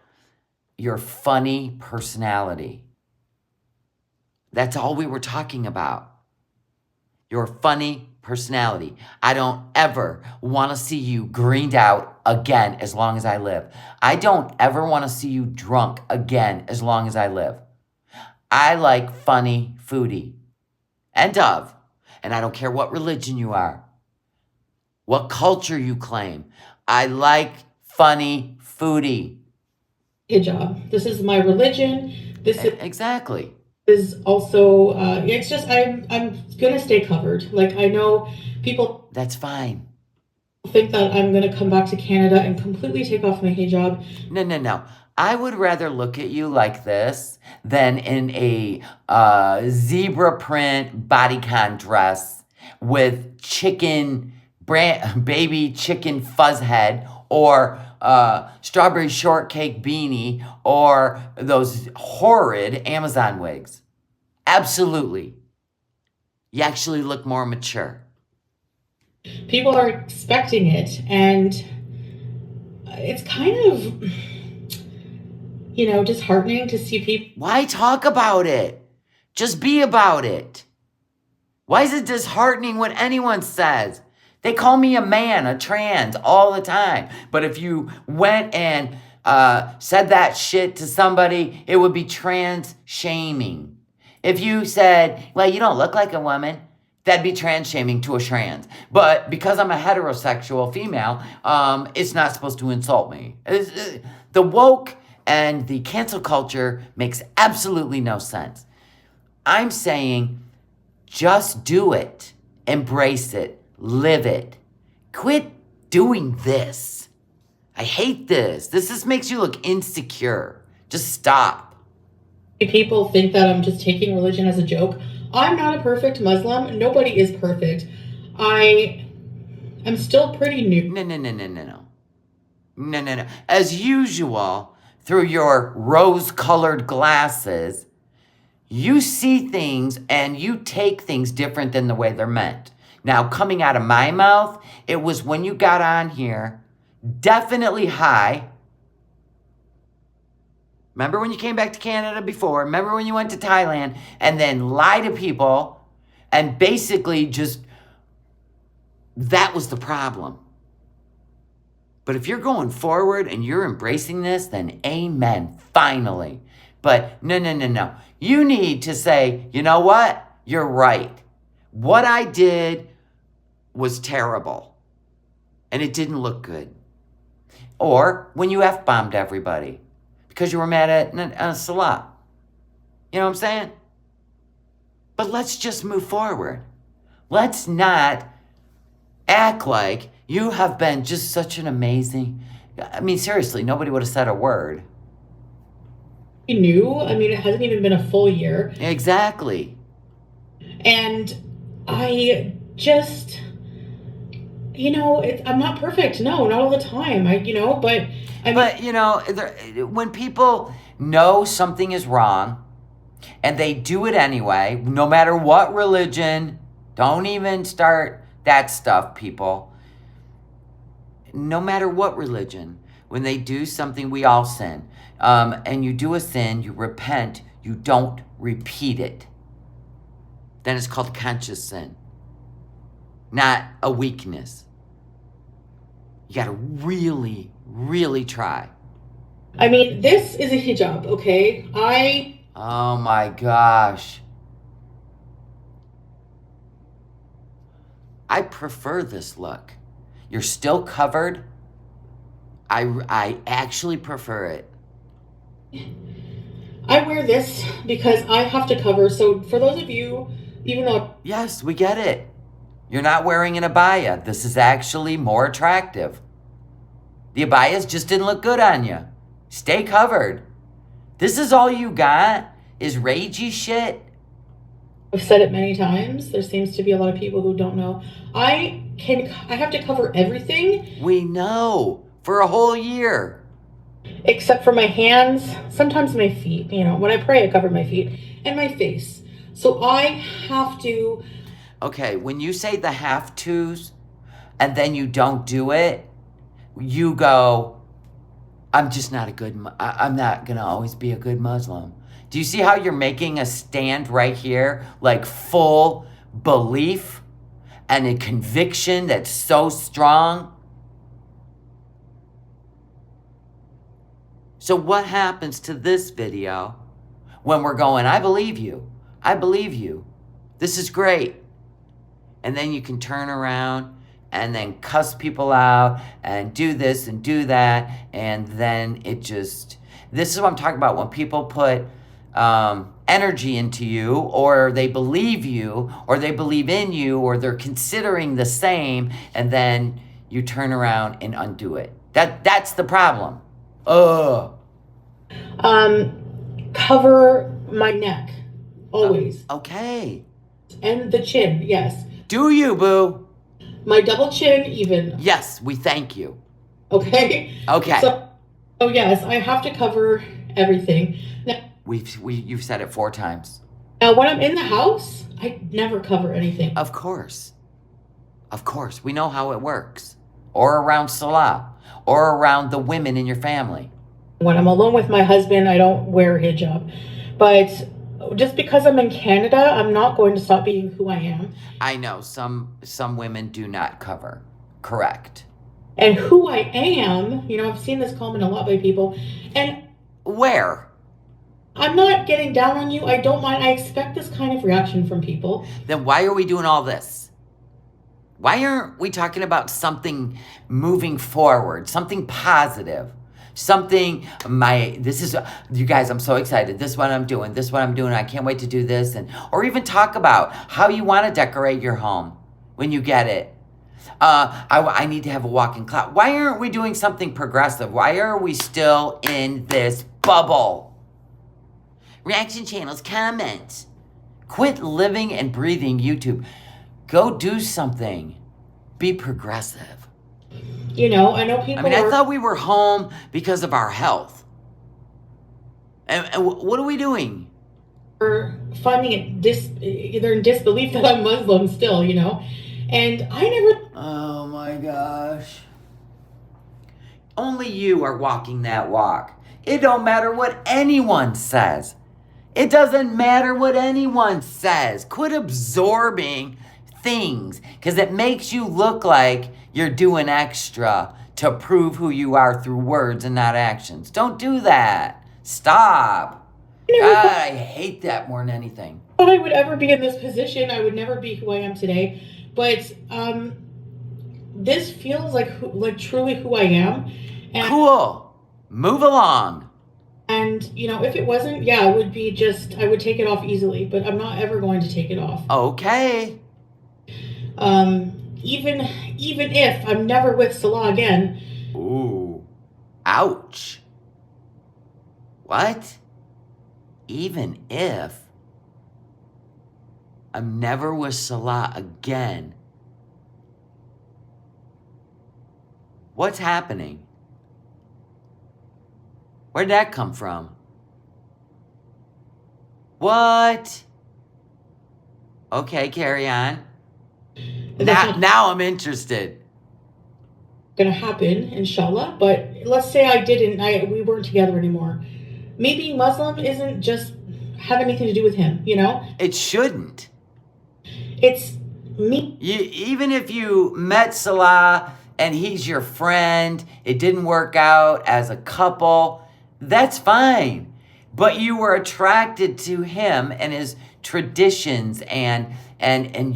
your funny personality. That's all we were talking about. Your funny personality. I don't ever want to see you greened out again as long as I live. I don't ever want to see you drunk again as long as I live. I like funny Foodie. End of. And I don't care what religion you are, what culture you claim. I like funny Foodie. Hijab. This is my religion. Exactly. Is also it's just I'm gonna stay covered. Like, I know people... That's fine. think that I'm going to come back to Canada and completely take off my hijab. No. I would rather look at you like this than in a zebra print bodycon dress with baby chicken fuzz head, or strawberry shortcake beanie, or those horrid Amazon wigs. Absolutely. You actually look more mature. People are expecting it, and it's kind of, disheartening to see people. Why talk about it? Just be about it. Why is it disheartening what anyone says? They call me a man, a trans, all the time. But if you went and said that shit to somebody, it would be trans shaming. If you said, well, you don't look like a woman, that'd be trans shaming to a trans. But because I'm a heterosexual female, it's not supposed to insult me. The woke and the cancel culture makes absolutely no sense. I'm saying just do it, embrace it, live it. Quit doing this. I hate this. This makes you look insecure. Just stop. People think that I'm just taking religion as a joke. I'm not a perfect Muslim. Nobody is perfect. I am still pretty new. No. As usual, through your rose-colored glasses, you see things and you take things different than the way they're meant. Now, coming out of my mouth, it was when you got on here, definitely high. Remember when you came back to Canada before? Remember when you went to Thailand and then lie to people and basically just, that was the problem. But if you're going forward and you're embracing this, then amen, finally. But no. You need to say, you know what? You're right. What I did was terrible. And it didn't look good. Or when you F-bombed everybody because you were mad at Salah. You know what I'm saying? But let's just move forward. Let's not act like you have been just such an amazing... I mean, seriously, nobody would have said a word. New. I mean, it hasn't even been a full year. Exactly. And I just... I'm not perfect. No, not all the time. When people know something is wrong and they do it anyway, no matter what religion, don't even start that stuff, people. No matter what religion, when they do something, we all sin. And you do a sin, you repent, you don't repeat it. Then it's called conscious sin, not a weakness. You gotta really, really try. I mean, this is a hijab, okay? Oh my gosh. I prefer this look. You're still covered. I actually prefer it. I wear this because I have to cover. So for those of you, even though... Yes, we get it. You're not wearing an abaya. This is actually more attractive. The abayas just didn't look good on you. Stay covered. This is all you got? Is ragey shit? I've said it many times. There seems to be a lot of people who don't know. I have to cover everything. We know. For a whole year. Except for my hands, sometimes my feet. When I pray, I cover my feet and my face. So I have to... Okay, when you say the have tos and then you don't do it, you go, I'm just not I'm not going to always be a good Muslim. Do you see how you're making a stand right here? Like full belief and a conviction that's so strong? So what happens to this video when we're going, I believe you. I believe you. This is great. And then you can turn around and then cuss people out and do this and do that. And then it just, this is what I'm talking about. When people put energy into you, or they believe you, or they believe in you, or they're considering the same, and then you turn around and undo it. That's the problem. Ugh. Cover my neck, always. Okay. And the chin, yes. Do you, boo? My double chin, even. Yes, we thank you. Okay? Okay. So, yes, I have to cover everything. Now, You've said it 4 times. now, when I'm in the house, I never cover anything. Of course. Of course. We know how it works. Or around Salah. Or around the women in your family. When I'm alone with my husband, I don't wear hijab. But just because I'm in Canada, I'm not going to stop being who I am. I know some women do not cover. Correct. And who I am, I've seen this comment a lot by people. And where? I'm not getting down on you. I don't mind. I expect this kind of reaction from people. Then why are we doing all this? Why aren't we talking about something moving forward, something positive? Something, you guys, I'm so excited. This is what I'm doing. I can't wait to do this. Or even talk about how you want to decorate your home when you get it. I need to have a walk-in closet. Why aren't we doing something progressive? Why are we still in this bubble? Reaction channels, comment. Quit living and breathing YouTube. Go do something. Be progressive. I know people. I thought we were home because of our health. And what are we doing? Are finding it they're in disbelief that I'm Muslim still, and I never. Oh my gosh! Only you are walking that walk. It don't matter what anyone says. It doesn't matter what anyone says. Quit absorbing things because it makes you look like you're doing extra to prove who you are through words and not actions. Don't do that. Stop. God, I hate that more than anything. If I would ever be in this position, I would never be who I am today. But this feels like truly who I am. And, cool. Move along. And, if it wasn't, it would be I would take it off easily. But I'm not ever going to take it off. Okay. Even if I'm never with Salah again. Ooh. Ouch. What? Even if I'm never with Salah again. What's happening? Where'd that come from? What? Okay, carry on. Now I'm interested. Gonna happen, inshallah. But let's say I didn't. We weren't together anymore. Me being Muslim isn't just have anything to do with him. It shouldn't. It's me. Even if you met Salah and he's your friend, it didn't work out as a couple, that's fine. But you were attracted to him and his traditions and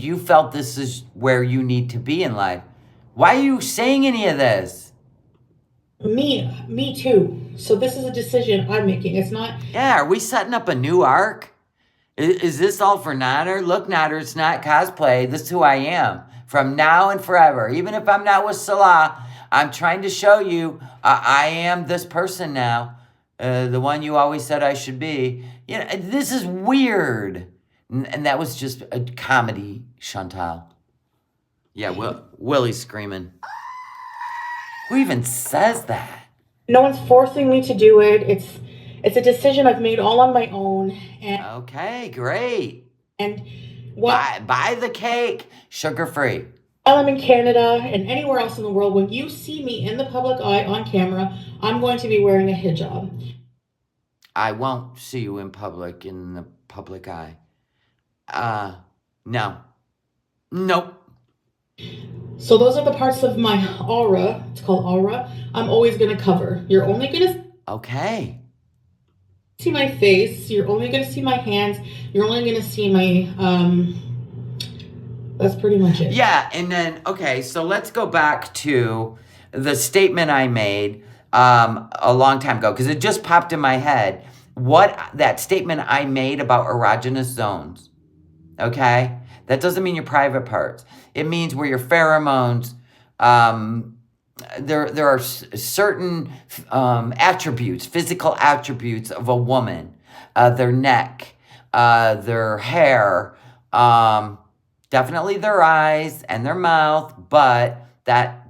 you felt this is where you need to be in life. Why are you saying any of this? Me too. So this is a decision I'm making. It's not. Yeah, are we setting up a new arc? Is this all for Nader? Look, Nader, it's not cosplay. This is who I am from now and forever. Even if I'm not with Salah, I'm trying to show you I am this person now. The one you always said I should be. This is weird. And that was just a comedy, Chantal. Yeah, Willie's screaming. Who even says that? No one's forcing me to do it. It's a decision I've made all on my own. And okay, great. And buy the cake, sugar-free. While I'm in Canada and anywhere else in the world, when you see me in the public eye on camera, I'm going to be wearing a hijab. I won't see you in public, in the public eye. No. Nope. So those are the parts of my aura. It's called aura. I'm always going to cover. You're only going to okay. see my face. You're only going to see my hands. You're only going to see my, that's pretty much it. Yeah. And then, okay, so let's go back to the statement I made a long time ago, because it just popped in my head. That statement I made about erogenous zones. Okay? That doesn't mean your private parts. It means where your pheromones There are certain attributes, physical attributes of a woman, their neck, their hair, definitely their eyes and their mouth, but that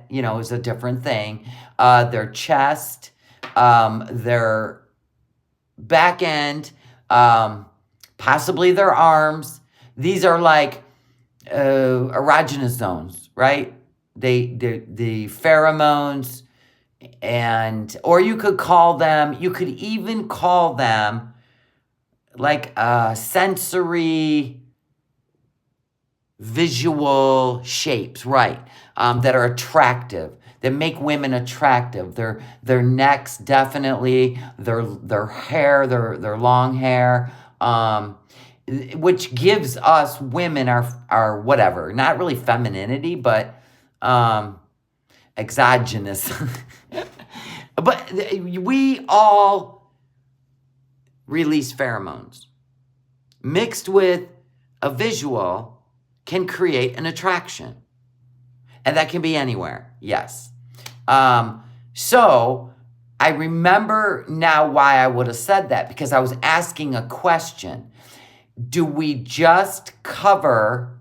is a different thing. Their chest, their back end, possibly their arms. These are like erogenous zones, right? The pheromones, or you could even call them like sensory visual shapes, right? That are attractive, that make women attractive. Their necks, definitely, their hair, their long hair, which gives us women our whatever, not really femininity, but exogenous. But we all release pheromones. Mixed with a visual can create an attraction. And that can be anywhere, yes. So I remember now why I would have said that, because I was asking a question. Do we just cover...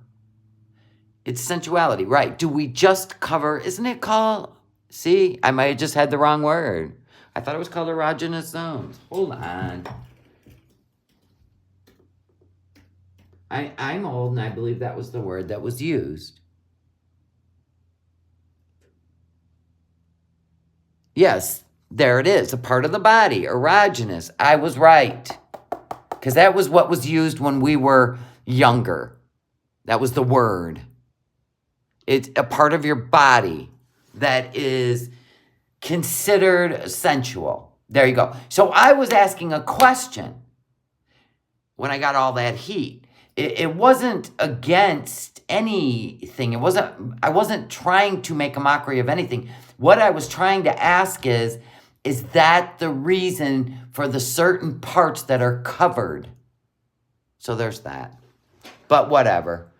It's sensuality, right? Do we just cover... Isn't it called... See, I might have just had the wrong word. I thought it was called erogenous zones. Hold on. I'm old, and I believe that was the word that was used. Yes, there it is. A part of the body, erogenous. I was right. Because that was what was used when we were younger. That was the word. It's a part of your body that is considered sensual. There you go. So I was asking a question when I got all that heat. It wasn't against anything. I wasn't trying to make a mockery of anything. What I was trying to ask is that the reason for the certain parts that are covered? So there's that. But whatever.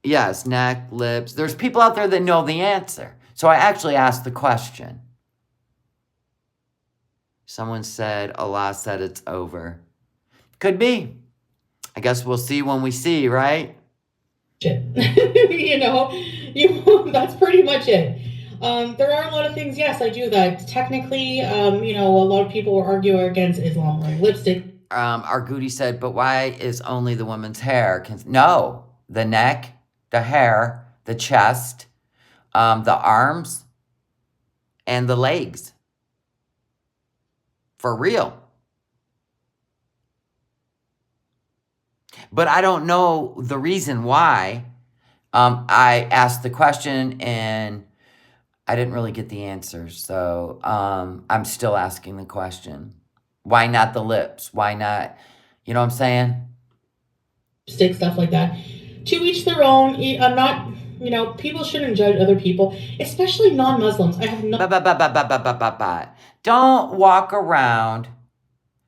Yes, neck, lips. There's people out there that know the answer. So I actually asked the question. Someone said, Allah said it's over. Could be. I guess we'll see when we see, right? That's pretty much it. There are a lot of things, yes, I do that. Technically, a lot of people will argue against Islam, like lipstick. Argudi said, but why is only the woman's hair? No, the neck, the hair, the chest, the arms, and the legs. For real. But I don't know the reason why. I asked the question and I didn't really get the answer. So I'm still asking the question. Why not the lips? Why not, you know what I'm saying? Stick, stuff like that. To each their own. I'm not, people shouldn't judge other people, especially non-Muslims. I have no... Don't walk around.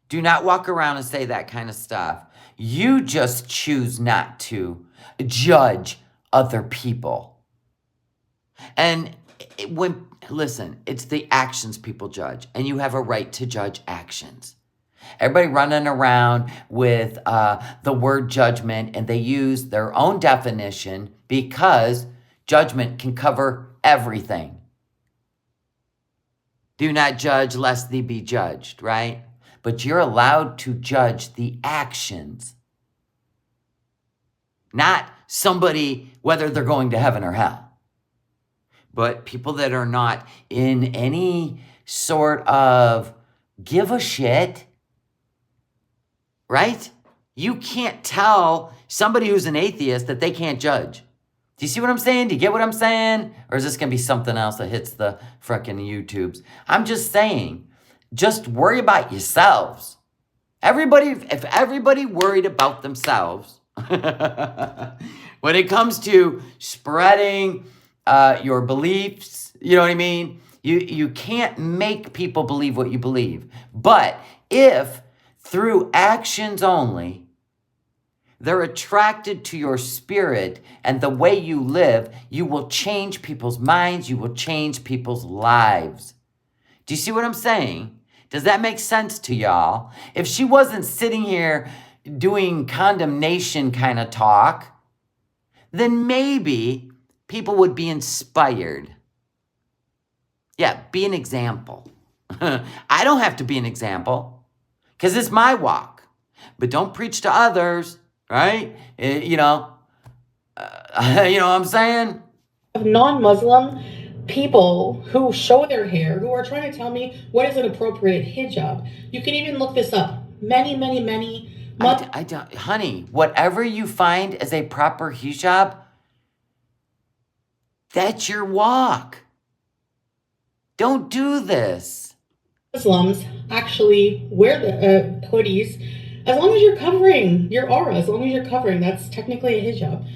Do not walk around and say that kind of stuff. You just choose not to judge other people. And listen, it's the actions people judge, and you have a right to judge actions. Everybody running around with the word judgment, and they use their own definition because judgment can cover everything. Do not judge lest thee be judged, right? But you're allowed to judge the actions, not somebody, whether they're going to heaven or hell. But people that are not in any sort of give a shit, right? You can't tell somebody who's an atheist that they can't judge. Do you see what I'm saying? Do you get what I'm saying? Or is this going to be something else that hits the frickin' YouTubes? I'm just saying, just worry about yourselves. If everybody worried about themselves, when it comes to spreading your beliefs, you know what I mean? You can't make people believe what you believe. But if through actions only, They're attracted to your spirit and the way you live. You will change people's minds. You will change people's lives. Do you see what I'm saying? Does that make sense to y'all? If she wasn't sitting here doing condemnation kind of talk, then maybe people would be inspired. Yeah, be an example. I don't have to be an example because it's my walk. But don't preach to others, right? You know what I'm saying? Non-Muslim people who show their hair, who are trying to tell me what is an appropriate hijab. You can even look this up. Many I don't, honey, whatever you find as a proper hijab, that's your walk. Don't do this. Muslims actually wear the hoodies as long as you're covering your aura, as long as you're covering. That's technically a hijab.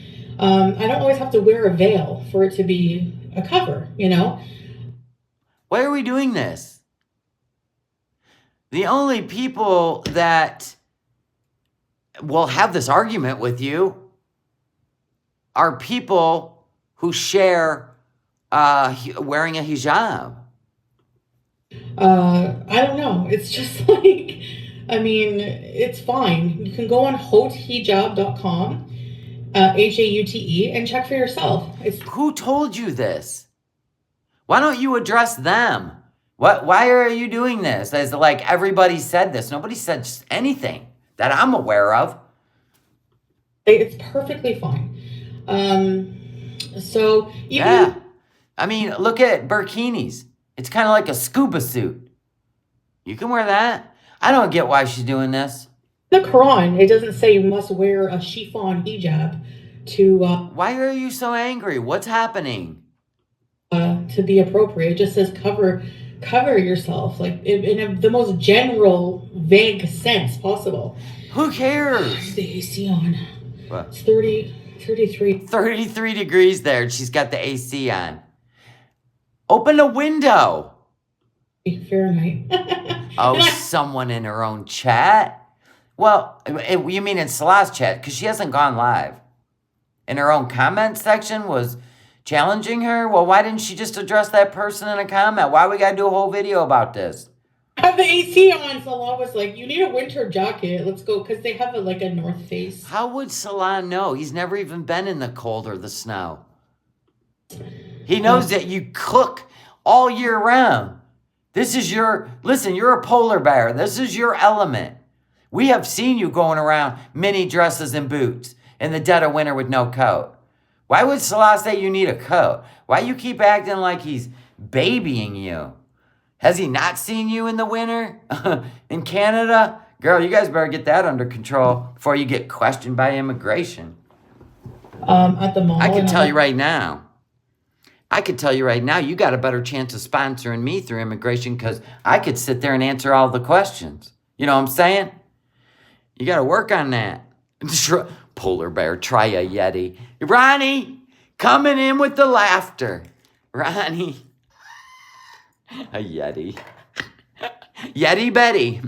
I don't always have to wear a veil for it to be a cover, you know? Why are we doing this? The only people that will have this argument with you are people who share wearing a hijab. I don't know. It's just like, I mean, it's fine. You can go on hotehijab.com, HAUTE, and check for yourself. Who told you this? Why don't you address them? Why are you doing this? As like everybody said this. Nobody said anything that I'm aware of. It's perfectly fine. So even, yeah. I mean, look at burkinis. It's kind of like a scuba suit. You can wear that. I don't get why she's doing this. The Quran, it doesn't say you must wear a chiffon hijab to... why are you so angry? What's happening? To be appropriate. It just says cover yourself, like in the most general, vague sense possible. Who cares? There's the AC on. What? It's 33. 33 degrees there. She's got the AC on. Open a window. Fahrenheit. Oh, someone in her own chat? Well, you mean in Salah's chat, because she hasn't gone live. In her own comment section was challenging her? Well, why didn't she just address that person in a comment? Why we got to do a whole video about this? I have the AC on. Salah was like, you need a winter jacket. Let's go, because they have like a North Face. How would Salah know? He's never even been in the cold or the snow. He knows that you cook all year round. Listen, you're a polar bear. This is your element. We have seen you going around mini dresses and boots in the dead of winter with no coat. Why would Salah say you need a coat? Why you keep acting like he's babying you? Has he not seen you in the winter in Canada? Girl, you guys better get that under control before you get questioned by immigration. At the mall. I can tell you right now. You got a better chance of sponsoring me through immigration because I could sit there and answer all the questions. You know what I'm saying? You got to work on that. Polar bear, try a Yeti. Ronnie, coming in with the laughter. Ronnie. A Yeti. Yeti Betty.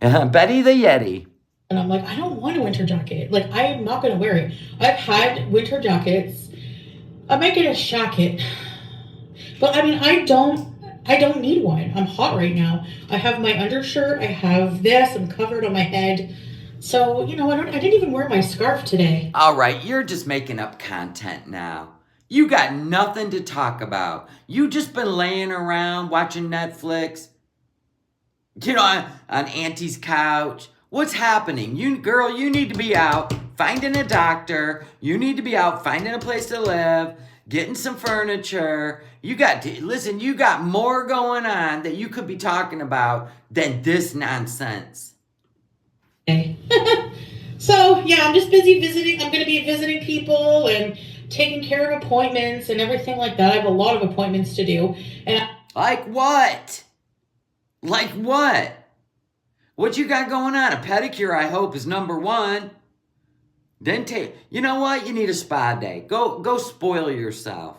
Betty the Yeti. And I'm like, I don't want a winter jacket. Like, I am not going to wear it. I've had winter jackets. I might get a jacket. But I mean, I don't need one. I'm hot right now. I have my undershirt. I have this. I'm covered on my head. So, you know, I didn't even wear my scarf today. All right, you're just making up content now. You got nothing to talk about. You just been laying around watching Netflix. You know, on Auntie's couch. What's happening? You need to be out finding a doctor. You need to be out finding a place to live, getting some furniture. You got more going on that you could be talking about than this nonsense. Okay. So, yeah, I'm just busy visiting. I'm going to be visiting people and taking care of appointments and everything like that. I have a lot of appointments to do. Like what? Like what? What you got going on? A pedicure, I hope, is number one. Then you know what? You need a spa day. Go spoil yourself.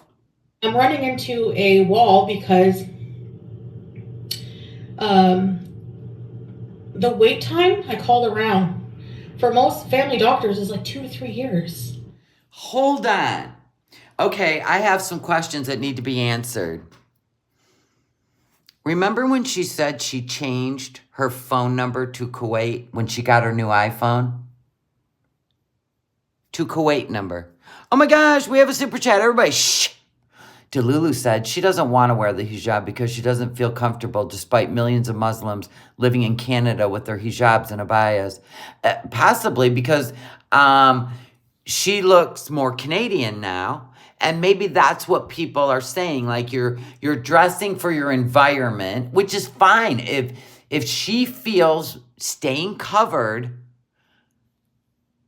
I'm running into a wall because the wait time, I called around. for most family doctors is like 2 to 3 years. Hold on. Okay, I have some questions that need to be answered. Remember when she said she changed her phone number to Kuwait when she got her new iPhone? To Kuwait number. Oh my gosh, we have a super chat. Everybody, shh. Delulu said she doesn't want to wear the hijab because she doesn't feel comfortable despite millions of Muslims living in Canada with their hijabs and abayas. Possibly because she looks more Canadian now. And maybe that's what people are saying. Like you're dressing for your environment, which is fine. If she feels staying covered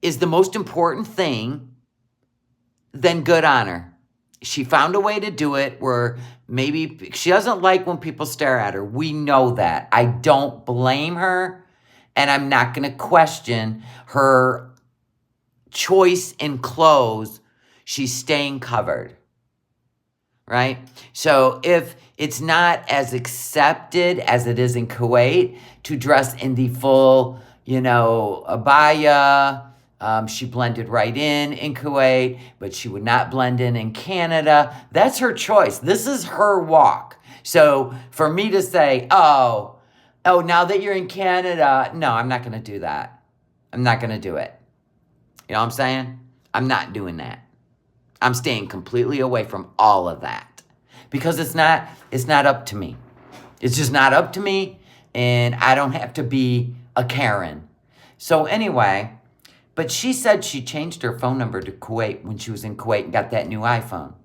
is the most important thing, then good on her. She found a way to do it where maybe she doesn't like when people stare at her. We know that. I don't blame her, and I'm not going to question her choice in clothes. She's staying covered, right? So if it's not as accepted as it is in Kuwait to dress in the full, abaya, she blended right in Kuwait, but she would not blend in Canada. That's her choice. This is her walk. So for me to say, oh, now that you're in Canada, no, I'm not going to do that. I'm not going to do it. You know what I'm saying? I'm not doing that. I'm staying completely away from all of that because it's not up to me. It's just not up to me, and I don't have to be a Karen. So anyway, but she said she changed her phone number to Kuwait when she was in Kuwait and got that new iPhone.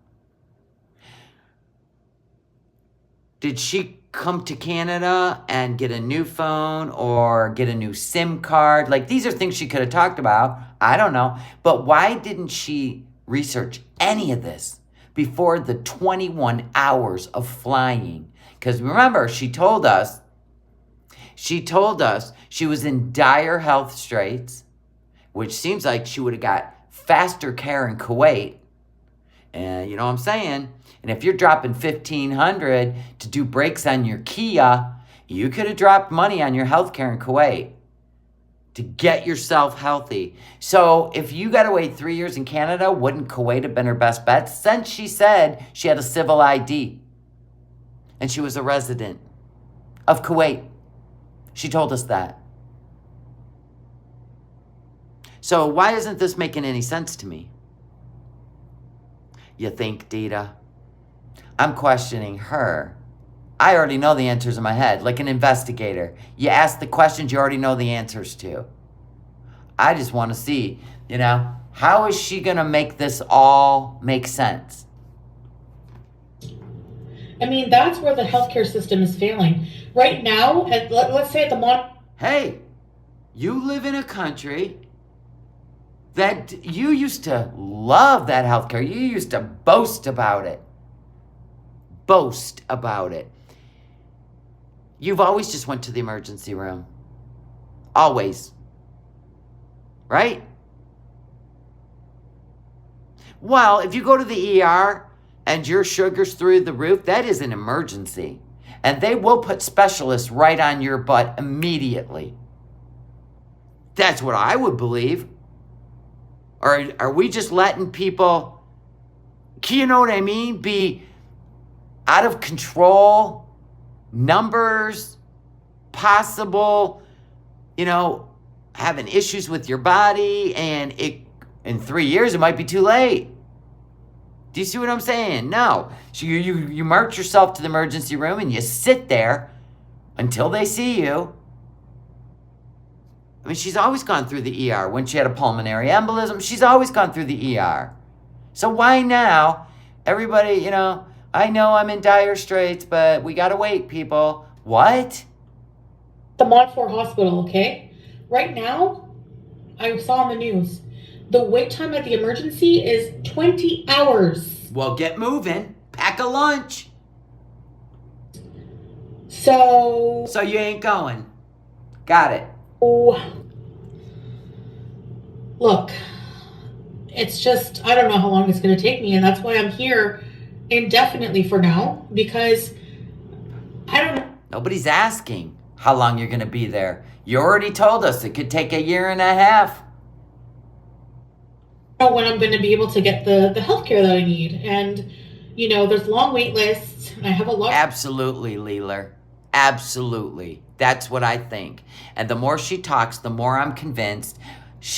Did she come to Canada and get a new phone or get a new SIM card? Like, these are things she could have talked about. I don't know. But why didn't she research any of this before the 21 hours of flying? Because remember, she told us she was in dire health straits, which seems like she would have got faster care in Kuwait. And you know what I'm saying? And if you're dropping $1,500 to do brakes on your Kia, you could have dropped money on your healthcare in Kuwait to get yourself healthy. So if you got to wait 3 years in Canada, wouldn't Kuwait have been her best bet? Since she said she had a civil ID and she was a resident of Kuwait. She told us that. So why isn't this making any sense to me? You think, Dita? I'm questioning her. I already know the answers in my head, like an investigator. You ask the questions you already know the answers to. I just want to see, how is she going to make this all make sense? I mean, that's where the healthcare system is failing. Right now, let's say at the Hey, you live in a country that you used to love that healthcare. You used to boast about it. You've always just went to the emergency room. Always. Right? Well, if you go to the ER and your sugar's through the roof, that is an emergency. And they will put specialists right on your butt immediately. That's what I would believe. Or are we just letting people, you know what I mean, be out of control, numbers, possible, having issues with your body, and in 3 years it might be too late. Do you see what I'm saying? No. So you march yourself to the emergency room and you sit there until they see you. I mean, she's always gone through the ER. When she had a pulmonary embolism, she's always gone through the ER. So why now? Everybody, I know I'm in dire straits, but we gotta wait, people. What? The Montfort Hospital, okay? Right now, I saw on the news, the wait time at the emergency is 20 hours. Well, get moving. Pack a lunch. So you ain't going. Got it. Look, it's just, I don't know how long it's going to take me, and that's why I'm here indefinitely for now, because I don't know. Nobody's asking. how long you're going to be there. You already told us it could take 1.5 years. When I'm going to be able to get the health care that I need. And, you know, there's long wait lists. And I have a lot. Absolutely, Leeler. Absolutely. That's what I think. And the more she talks, the more I'm convinced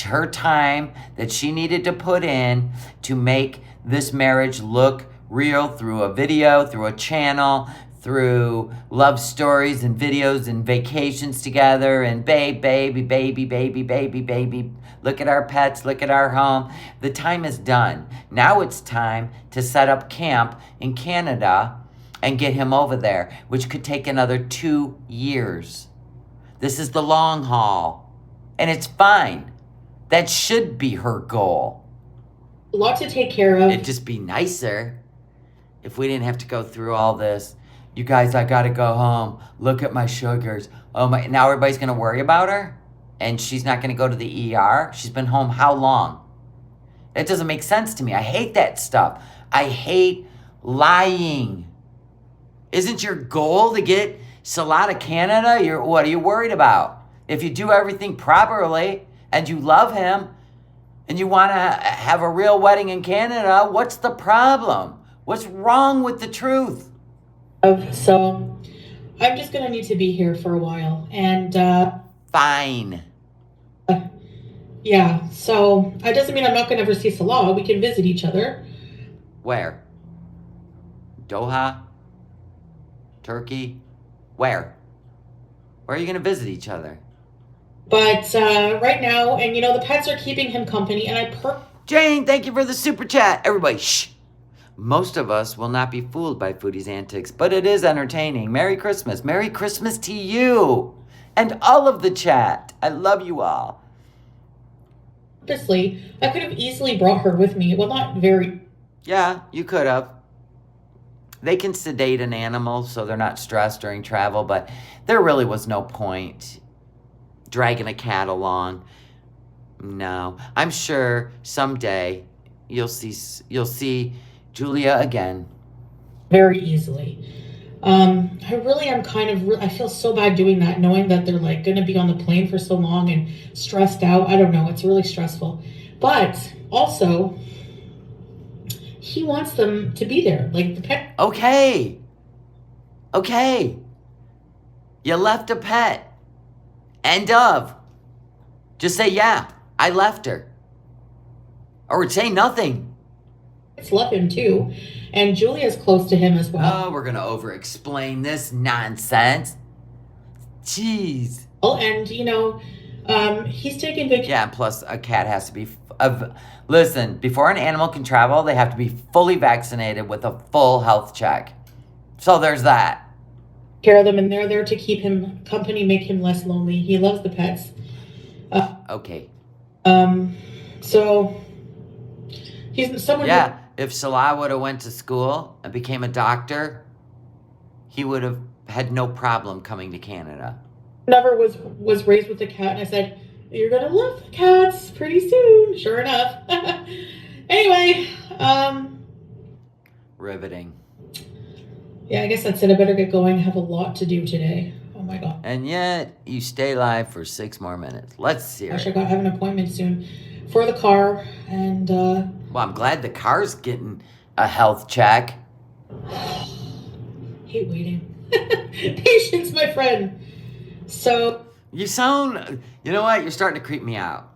her time that she needed to put in to make this marriage look real through a video, through a channel, through love stories and videos and vacations together and baby, look at our pets, look at our home. The time is done. Now it's time to set up camp in Canada and get him over there, which could take another 2 years. This is the long haul, and it's fine. That should be her goal. A lot to take care of. It'd just be nicer if we didn't have to go through all this. You guys, I gotta go home. Look at my sugars. Oh my, now everybody's gonna worry about her? And she's not gonna go to the ER? She's been home how long? That doesn't make sense to me. I hate that stuff. I hate lying. Isn't your goal to get Salah to Canada? What are you worried about? If you do everything properly and you love him and you want to have a real wedding in Canada, what's the problem? What's wrong with the truth? So I'm just going to need to be here for a while. And fine. Yeah, so that doesn't mean I'm not going to ever see Salah. We can visit each other. Where? Doha? Turkey? Where? Where are you going to visit each other? But right now, and you know, the pets are keeping him company, and Jane, thank you for the super chat. Everybody, shh. Most of us will not be fooled by Foodie's antics, but it is entertaining. Merry Christmas. Merry Christmas to you and all of the chat. I love you all. Purposely, I could have easily brought her with me. Well, not very. Yeah, you could have. They can sedate an animal so they're not stressed during travel, but there really was no point dragging a cat along. No, I'm sure someday you'll see Julia again. Very easily. I really am I feel so bad doing that, knowing that they're like going to be on the plane for so long and stressed out. I don't know. It's really stressful. But also, he wants them to be there. Like the pet. Okay. You left a pet. End of. Just say, yeah, I left her. Or say nothing. Pets love him too. And Julia's close to him as well. Oh, we're going to over-explain this nonsense. Jeez. And, you know, he's taking vacation. Yeah, plus a cat has to be... listen, before an animal can travel, they have to be fully vaccinated with a full health check. So there's that. Care of them, and they're there to keep him company, make him less lonely. He loves the pets. Okay. So he's someone. Yeah, if Salah would have went to school and became a doctor, he would have had no problem coming to Canada. Never was raised with a cat, and I said, "You're gonna love the cats pretty soon." Sure enough. Anyway, riveting. Yeah, I guess that's it. I better get going. I have a lot to do today. Oh my god. And yet, you stay live for 6 more minutes. Let's see. Gosh, I have an appointment soon for the car, and well, I'm glad the car's getting a health check. Hate waiting. Patience, my friend. So you sound, you know what? You're starting to creep me out.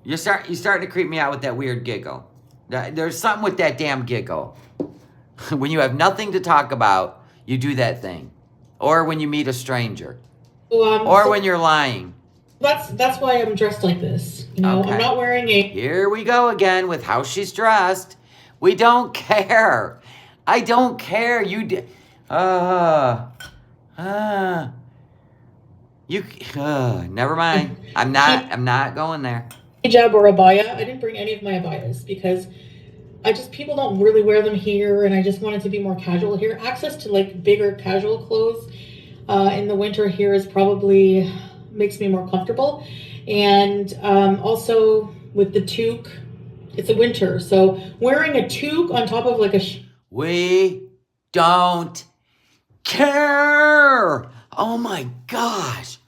You're starting to creep me out with that weird giggle. There's something with that damn giggle. When you have nothing to talk about, you do that thing. Or when you meet a stranger. Or when you're lying. That's why I'm dressed like this. You know, okay. I'm not wearing a... Here we go again with how she's dressed. We don't care. I don't care. You... never mind. I'm not going there. Hijab or abaya. I didn't bring any of my abayas because people don't really wear them here, and I just wanted to be more casual here. Access to like bigger casual clothes in the winter here is probably makes me more comfortable. And also with the toque, it's a winter, so wearing a toque on top of like a... We don't care. Oh my gosh.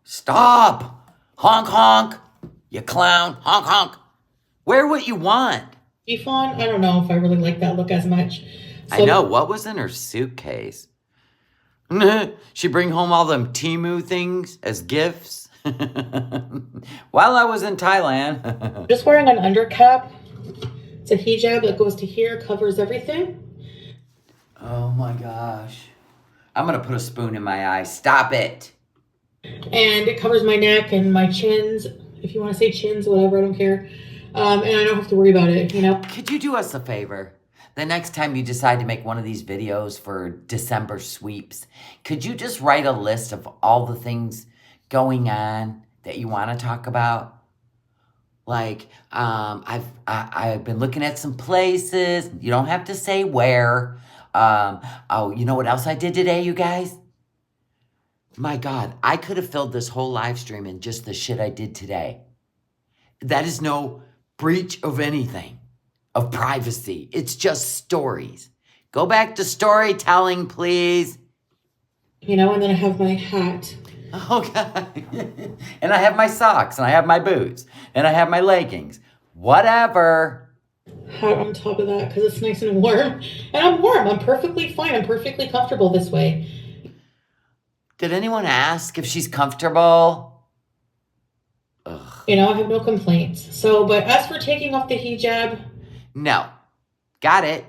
Stop. Honk, honk. You clown. Honk, honk. Wear what you want. fawn. I don't know if I really like that look as much. I know. What was in her suitcase? She bring home all them Temu things as gifts while I was in Thailand. Just wearing an undercap. It's a hijab that goes to here, covers everything. Oh my gosh. I'm going to put a spoon in my eye. Stop it. And it covers my neck and my chins. If you want to say chins, whatever, I don't care. And I don't have to worry about it, you know. Could you do us a favor? The next time you decide to make one of these videos for December sweeps, could you just write a list of all the things going on that you want to talk about? Like, I've been looking at some places. You don't have to say where. Oh, you know what else I did today, you guys? My God, I could have filled this whole live stream in just the shit I did today. That is no breach of anything, of privacy. It's just stories. Go back to storytelling, please. You know, and then I have my hat. Oh, God. And I have my socks, and I have my boots, and I have my leggings. Whatever. Hat on top of that because it's nice and warm. And I'm warm. I'm perfectly fine. I'm perfectly comfortable this way. Did anyone ask if she's comfortable? Ugh. You know, I have no complaints. So, but as for taking off the hijab... No. Got it.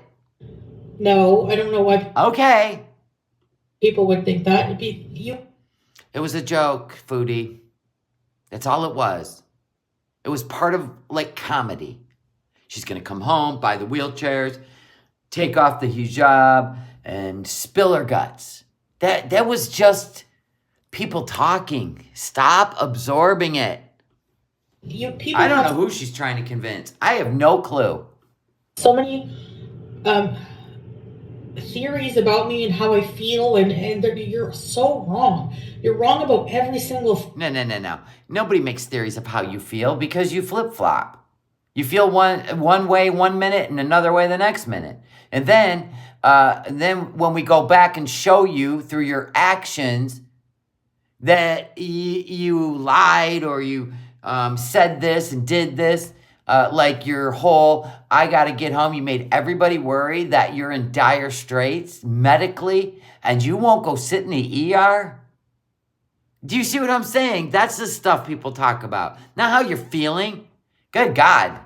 No, I don't know why Okay. people would think that. It'd be you. It was a joke, Foodie. That's all it was. It was part of, like, comedy. She's going to come home, buy the wheelchairs, take off the hijab, and spill her guts. That was just people talking. Stop absorbing it. People I don't know who she's trying to convince. I have no clue. So many theories about me and how I feel, and you're so wrong. You're wrong about every single... No. Nobody makes theories of how you feel because you flip-flop. You feel one way 1 minute and another way the next minute. And then when we go back and show you through your actions that you lied or you said this and did this, like your whole, I got to get home, you made everybody worry that you're in dire straits medically and you won't go sit in the ER? Do you see what I'm saying? That's the stuff people talk about. Not how you're feeling. Good God.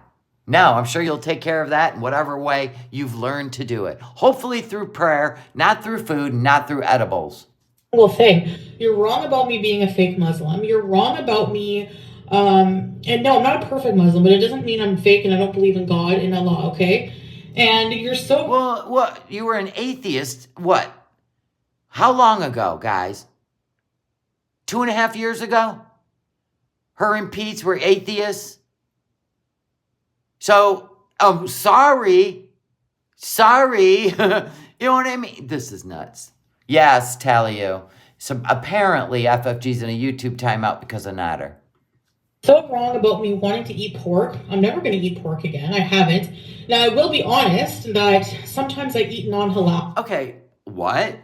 No, I'm sure you'll take care of that in whatever way you've learned to do it. Hopefully through prayer, not through food, not through edibles. Well, thing. You're wrong about me being a fake Muslim. You're wrong about me... and no, I'm not a perfect Muslim, but it doesn't mean I'm fake and I don't believe in God and Allah, okay? And you're so... Well, what? You were an atheist, what? How long ago, guys? 2.5 years ago? Her and Pete's were atheists? So, sorry. You know what I mean? This is nuts. Yes, tell you. So apparently FFG's in a YouTube timeout because of Nader. So wrong about me wanting to eat pork. I'm never going to eat pork again. I haven't. Now, I will be honest that sometimes I eat non-halal. Okay, what?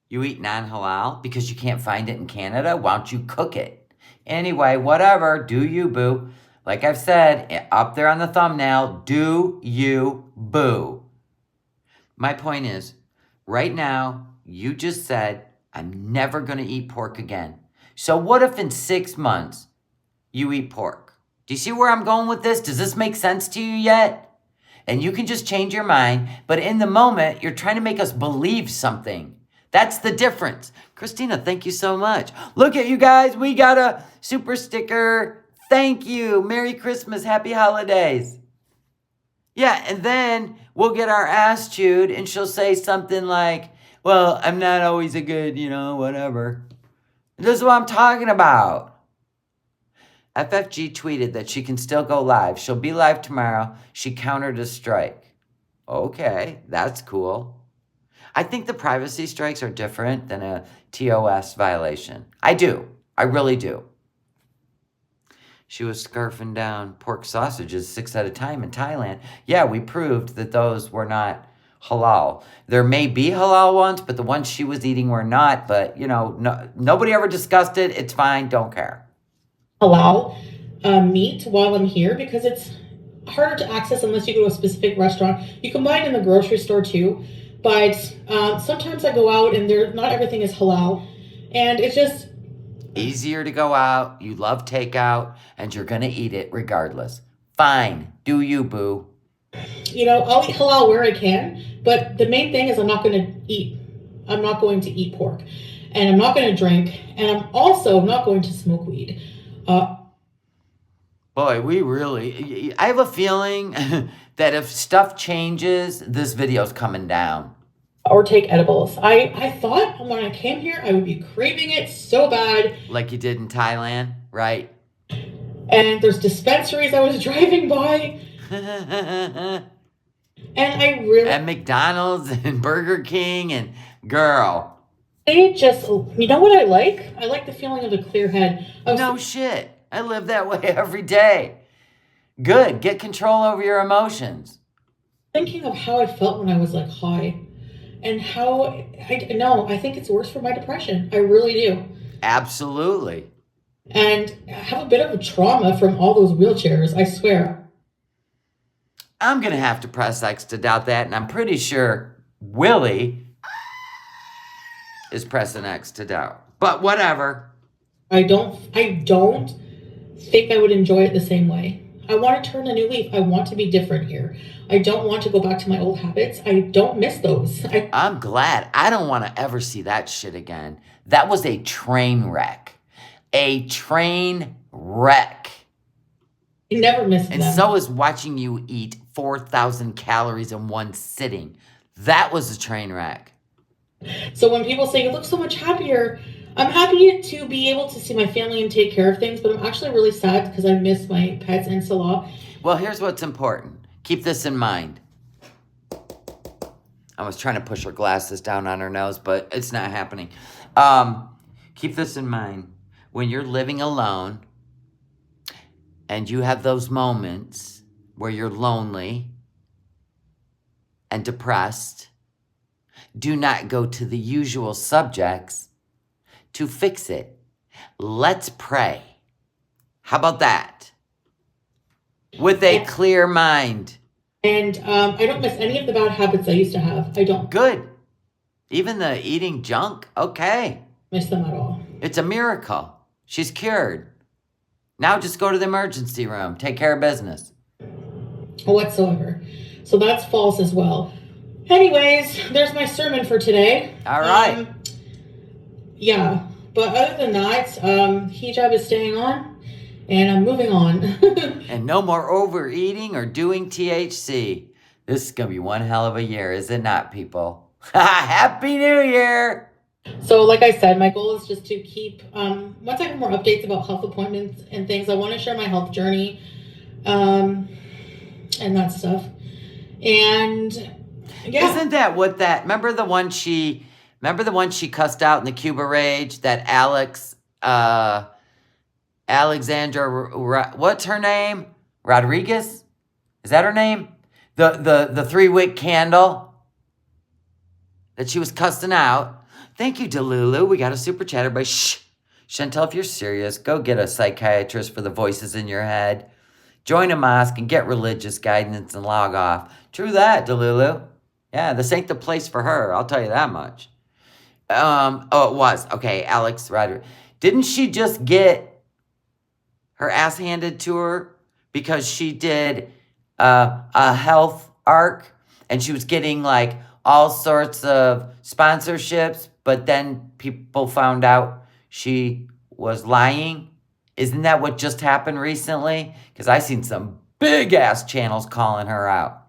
You eat non-halal because you can't find it in Canada? Why don't you cook it? Anyway, whatever. Do you, boo. Like I've said, up there on the thumbnail, do you, boo. My point is, right now, you just said, I'm never going to eat pork again. So what if in 6 months, you eat pork? Do you see where I'm going with this? Does this make sense to you yet? And you can just change your mind, but in the moment, you're trying to make us believe something. That's the difference. Christina, thank you so much. Look at you guys. We got a super sticker. Thank you. Merry Christmas. Happy holidays. Yeah, and then we'll get our ass chewed and she'll say something like, well, I'm not always a good, whatever. This is what I'm talking about. FFG tweeted that she can still go live. She'll be live tomorrow. She countered a strike. Okay, that's cool. I think the privacy strikes are different than a TOS violation. I do. I really do. She was scarfing down pork sausages 6 at a time in Thailand. Yeah, we proved that those were not halal. There may be halal ones, but the ones she was eating were not. But, you know, nobody ever discussed it. It's fine. Don't care. Halal meat while I'm here because it's harder to access unless you go to a specific restaurant. You can buy it in the grocery store too, but sometimes I go out and not everything is halal, and it's just easier to go out. You love takeout, and you're gonna eat it regardless. Fine, do you, boo? You know, I'll eat halal where I can, but the main thing is I'm not going to eat pork, and I'm not going to drink, and I'm also not going to smoke weed. Boy, I have a feeling that if stuff changes, this video's coming down. Or take edibles. I thought when I came here, I would be craving it so bad. Like you did in Thailand, right? And there's dispensaries I was driving by. And McDonald's and Burger King and girl. You know what I like? I like the feeling of a clear head. No shit. I live that way every day. Good. Get control over your emotions. Thinking of how I felt when I was like high. And I think it's worse for my depression. I really do. Absolutely. And I have a bit of a trauma from all those wheelchairs, I swear. I'm going to have to press X to doubt that, and I'm pretty sure Willie is pressing X to doubt. But whatever. I don't think I would enjoy it the same way. I want to turn a new leaf. I want to be different here. I don't want to go back to my old habits. I don't miss those. I'm glad. I don't want to ever see that shit again. That was a train wreck. A train wreck. You never miss them. And so is watching you eat 4,000 calories in one sitting. That was a train wreck. So when people say, you look so much happier, I'm happy to be able to see my family and take care of things, but I'm actually really sad because I miss my pets and Salah. Well, here's what's important. Keep this in mind. I was trying to push her glasses down on her nose, but it's not happening. Keep this in mind. When you're living alone and you have those moments where you're lonely and depressed, do not go to the usual subjects to fix it. Let's pray. How about that? With a clear mind. And I don't miss any of the bad habits I used to have. I don't. Good. Even the eating junk? Okay. Miss them at all. It's a miracle. She's cured. Now just go to the emergency room. Take care of business. Whatsoever. So that's false as well. Anyways, there's my sermon for today. All right. Yeah. But other than that, hijab is staying on. And I'm moving on. And no more overeating or doing THC. This is going to be one hell of a year, is it not, people? Happy New Year! So like I said, my goal is just to keep, once I have more updates about health appointments and things, I want to share my health journey and that stuff. And yeah. Isn't that what that, remember the one she cussed out in the Cuba Rage, that Alexandra, what's her name? Rodriguez? Is that her name? The 3-wick candle that she was cussing out. Thank you, Delulu. We got a super chat. Everybody, shh. Chantel, if you're serious, go get a psychiatrist for the voices in your head. Join a mosque and get religious guidance and log off. True that, Delulu. Yeah, this ain't the place for her. I'll tell you that much. Oh, it was. Okay, Alex Rodriguez. Didn't she just get her ass handed to her because she did a health arc and she was getting like all sorts of sponsorships, but then people found out she was lying? Isn't that what just happened recently? Because I seen some big ass channels calling her out.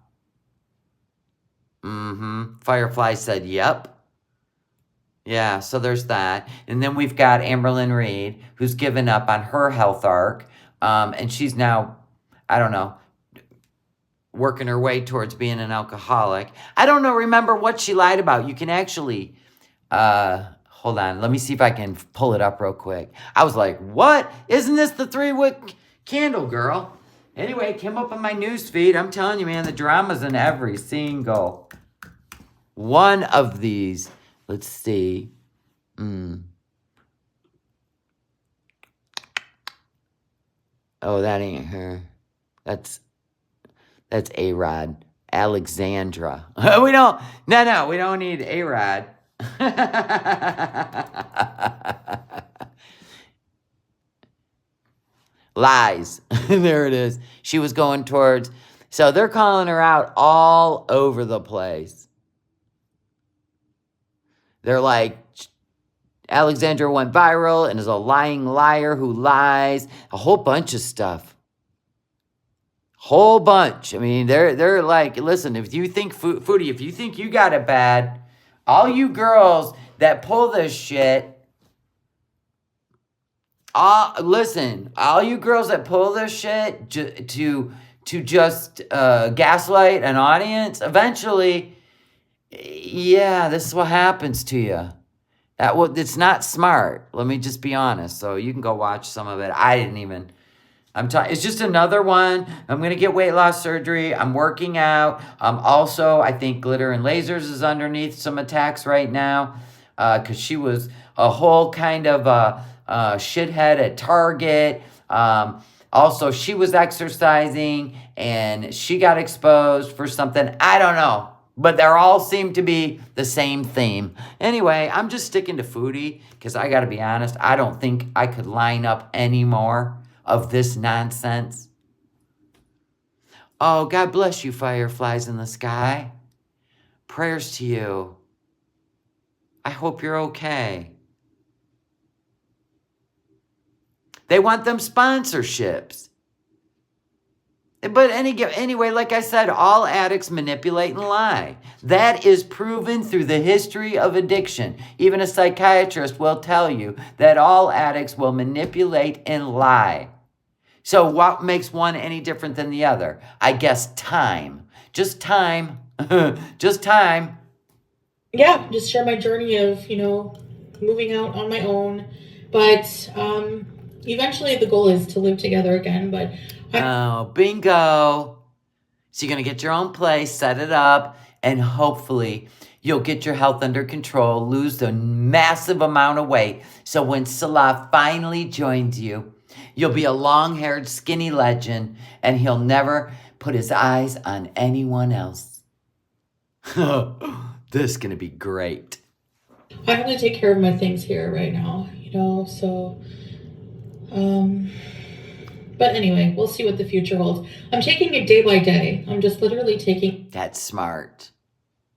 Firefly said, yep. Yeah, so there's that. And then we've got Amberlynn Reed, who's given up on her health arc. And she's now, I don't know, working her way towards being an alcoholic. I don't know, remember what she lied about. You can actually, hold on, let me see if I can pull it up real quick. I was like, what? Isn't this the 3-wick candle, girl? Anyway, it came up on my news feed. I'm telling you, man, the drama's in every single one of these. Let's see. Oh, that ain't her. That's A-Rod. Alexandra. We don't need A-Rod. Lies. There it is. She was going towards, so they're calling her out all over the place. They're like, Alexandra went viral and is a lying liar who lies. A whole bunch of stuff. Whole bunch. I mean, they're like, listen, if you think, Foodie, if you think you got it bad, all you girls that pull this shit, listen, all you girls that pull this shit to just gaslight an audience, eventually, yeah, this is what happens to you. It's not smart. Let me just be honest. So you can go watch some of it. I didn't even. It's just another one. I'm going to get weight loss surgery. I'm working out. Also, I think Glitter and Lasers is underneath some attacks right now. Because she was a whole kind of shithead at Target. Also, she was exercising and she got exposed for something. I don't know. But they all seem to be the same theme. Anyway, I'm just sticking to Foodie because I got to be honest, I don't think I could line up any more of this nonsense. Oh, God bless you, fireflies in the sky. Prayers to you. I hope you're okay. They want them sponsorships. But anyway, like I said, all addicts manipulate and lie. That is proven through the history of addiction. Even a psychiatrist will tell you that all addicts will manipulate and lie. So what makes one any different than the other? I guess time. Just time. Just time. Yeah, just share my journey of, moving out on my own. But eventually the goal is to live together again. But oh, bingo. So you're going to get your own place, set it up, and hopefully you'll get your health under control, lose a massive amount of weight. So when Salah finally joins you, you'll be a long-haired, skinny legend, and he'll never put his eyes on anyone else. This is going to be great. I have to take care of my things here right now, so... But anyway, we'll see what the future holds. I'm taking it day by day. I'm just literally taking... That's smart.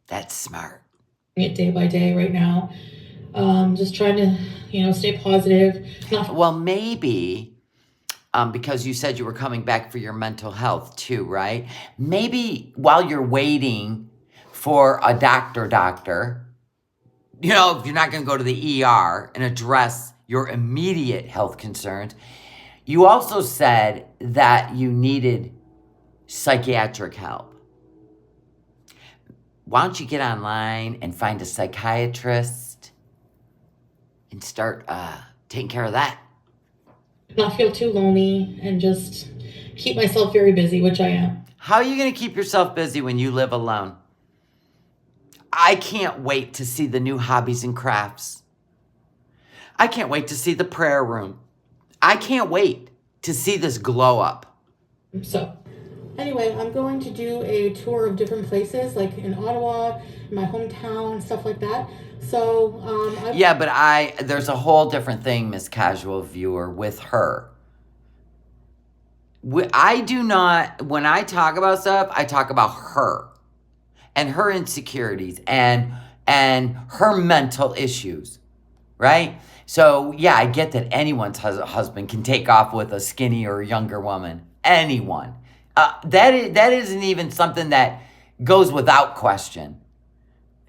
That's smart. ...it day by day right now. Just trying to, stay positive. Well, maybe, because you said you were coming back for your mental health too, right? Maybe while you're waiting for a doctor, if you're not going to go to the ER and address your immediate health concerns, you also said that you needed psychiatric help. Why don't you get online and find a psychiatrist and start taking care of that? Not feel too lonely and just keep myself very busy, which I am. How are you going to keep yourself busy when you live alone? I can't wait to see the new hobbies and crafts. I can't wait to see the prayer room. I can't wait to see this glow up. So, anyway, I'm going to do a tour of different places, like in Ottawa, my hometown, stuff like that. So, yeah, but there's a whole different thing, Miss Casual Viewer, with her. I do not, when I talk about stuff, I talk about her and her insecurities and her mental issues, right? So, yeah, I get that anyone's husband can take off with a skinny or younger woman. Anyone. That isn't even something that goes without question.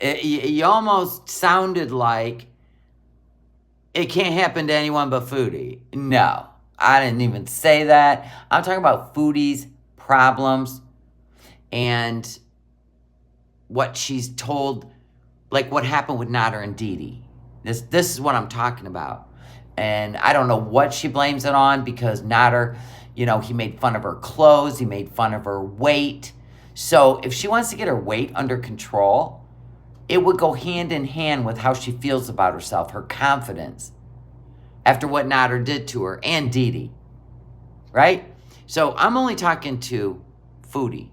You almost sounded like it can't happen to anyone but Foodie. No, I didn't even say that. I'm talking about Foodie's problems and what she's told, like what happened with Nader and Dee Dee. This is what I'm talking about. And I don't know what she blames it on because Nader, he made fun of her clothes. He made fun of her weight. So if she wants to get her weight under control, it would go hand in hand with how she feels about herself, her confidence, after what Nader did to her, and Dee Dee, right? So I'm only talking to Foodie.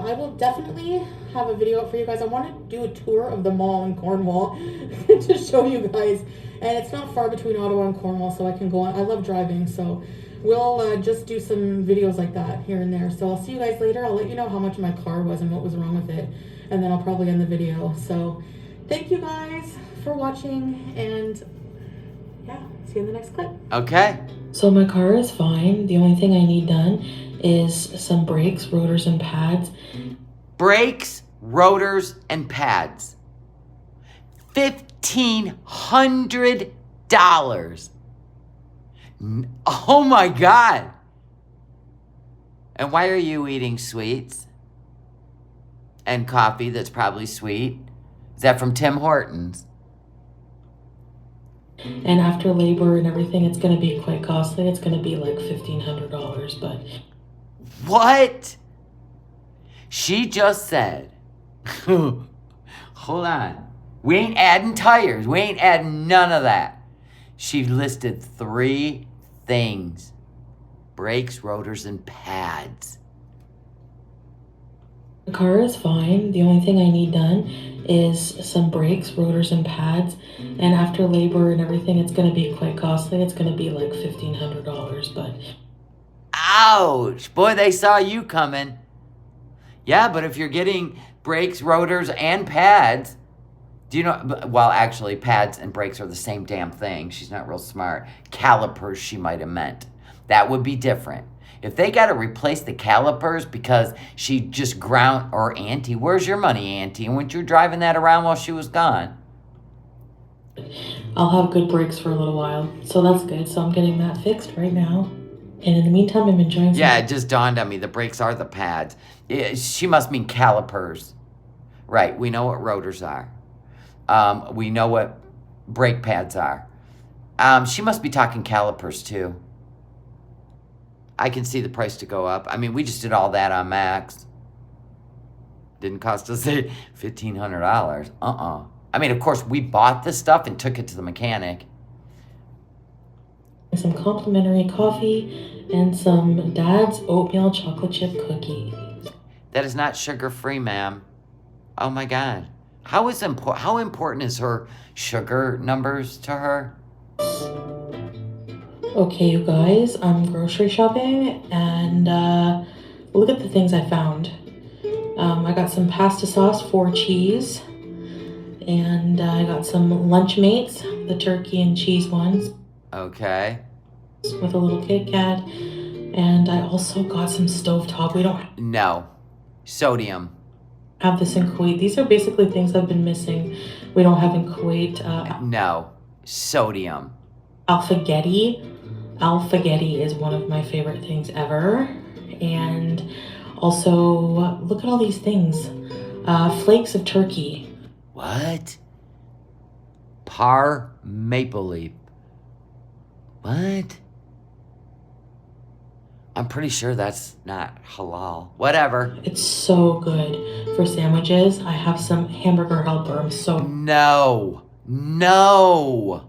I will definitely have a video up for you guys. I want to do a tour of the mall in Cornwall to show you guys. And it's not far between Ottawa and Cornwall, so I can go on. I love driving, so we'll just do some videos like that here and there. So I'll see you guys later. I'll let you know how much my car was and what was wrong with it. And then I'll probably end the video. So thank you guys for watching, and yeah, see you in the next clip. Okay. So my car is fine. The only thing I need done is some brakes, rotors, and pads. Brakes, rotors, and pads. $1,500. Oh my God. And why are you eating sweets? And coffee that's probably sweet? Is that from Tim Hortons? And after labor and everything, it's going to be quite costly. It's going to be like $1,500, but... What? She just said, hold on. We ain't adding tires. We ain't adding none of that. She listed 3 things. Brakes, rotors, and pads. The car is fine. The only thing I need done is some brakes, rotors, and pads. And after labor and everything, it's going to be quite costly. It's going to be like $1,500, but... Ouch! Boy, they saw you coming. Yeah, but if you're getting brakes, rotors, and pads, do you know, well, actually, pads and brakes are the same damn thing. She's not real smart. Calipers, she might have meant. That would be different. If they got to replace the calipers because she just ground, or Auntie, where's your money, Auntie? And weren't you driving that around while she was gone? I'll have good brakes for a little while, so that's good. So I'm getting that fixed right now. And in the meantime, I'm enjoying some... Yeah, it just dawned on me. The brakes are the pads. She must mean calipers. Right, we know what rotors are. We know what brake pads are. She must be talking calipers, too. I can see the price to go up. I mean, we just did all that on Max. Didn't cost us $1,500. I mean, of course, we bought this stuff and took it to the mechanic. Some complimentary coffee and some Dad's oatmeal chocolate chip cookies. That is not sugar-free, ma'am. Oh, my God. How important is her sugar numbers to her? Okay, you guys, I'm grocery shopping, and look at the things I found. I got some pasta sauce for cheese, and I got some Lunchmates, the turkey and cheese ones. Okay. With a little Kit Kat, and I also got some stovetop. We don't... No. Sodium. Have this in Kuwait. These are basically things I've been missing. We don't have in Kuwait. No. Sodium. Alphagetti. Alphagetti is one of my favorite things ever. And also, look at all these things. Flakes of turkey. What? Par maple leaf. What? I'm pretty sure that's not halal. Whatever. It's so good for sandwiches. I have some hamburger helper. I'm so... No. No.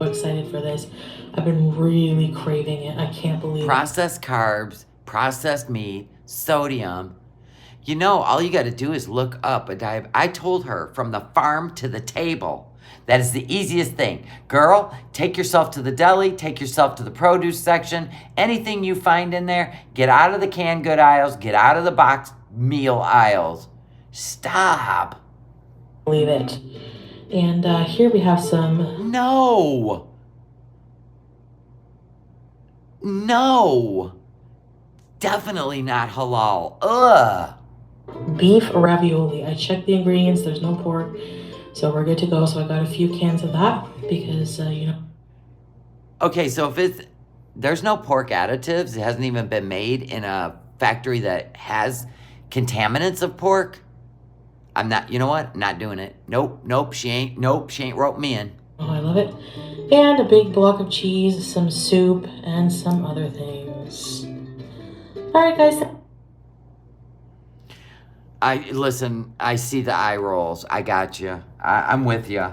excited for this. I've been really craving it. I can't believe it. Processed carbs, processed meat, sodium. You know, all you got to do is look up a diet. I told her from the farm to the table. That is the easiest thing. Girl, take yourself to the deli, take yourself to the produce section. Anything you find in there, get out of the canned good aisles, get out of the box meal aisles. Stop. Believe it. And here we have some... No. No. Definitely not halal. Ugh. beef ravioli. I checked the ingredients. There's no pork. So we're good to go. So I got a few cans of that because, you know. Okay, so if there's no pork additives, it hasn't even been made in a factory that has contaminants of pork, I'm not, you know what? Not doing it. Nope, she ain't roped me in. Oh, I love it. And a big block of cheese, some soup, and some other things. All right, guys. Listen, I see the eye rolls. I got you. I'm with you.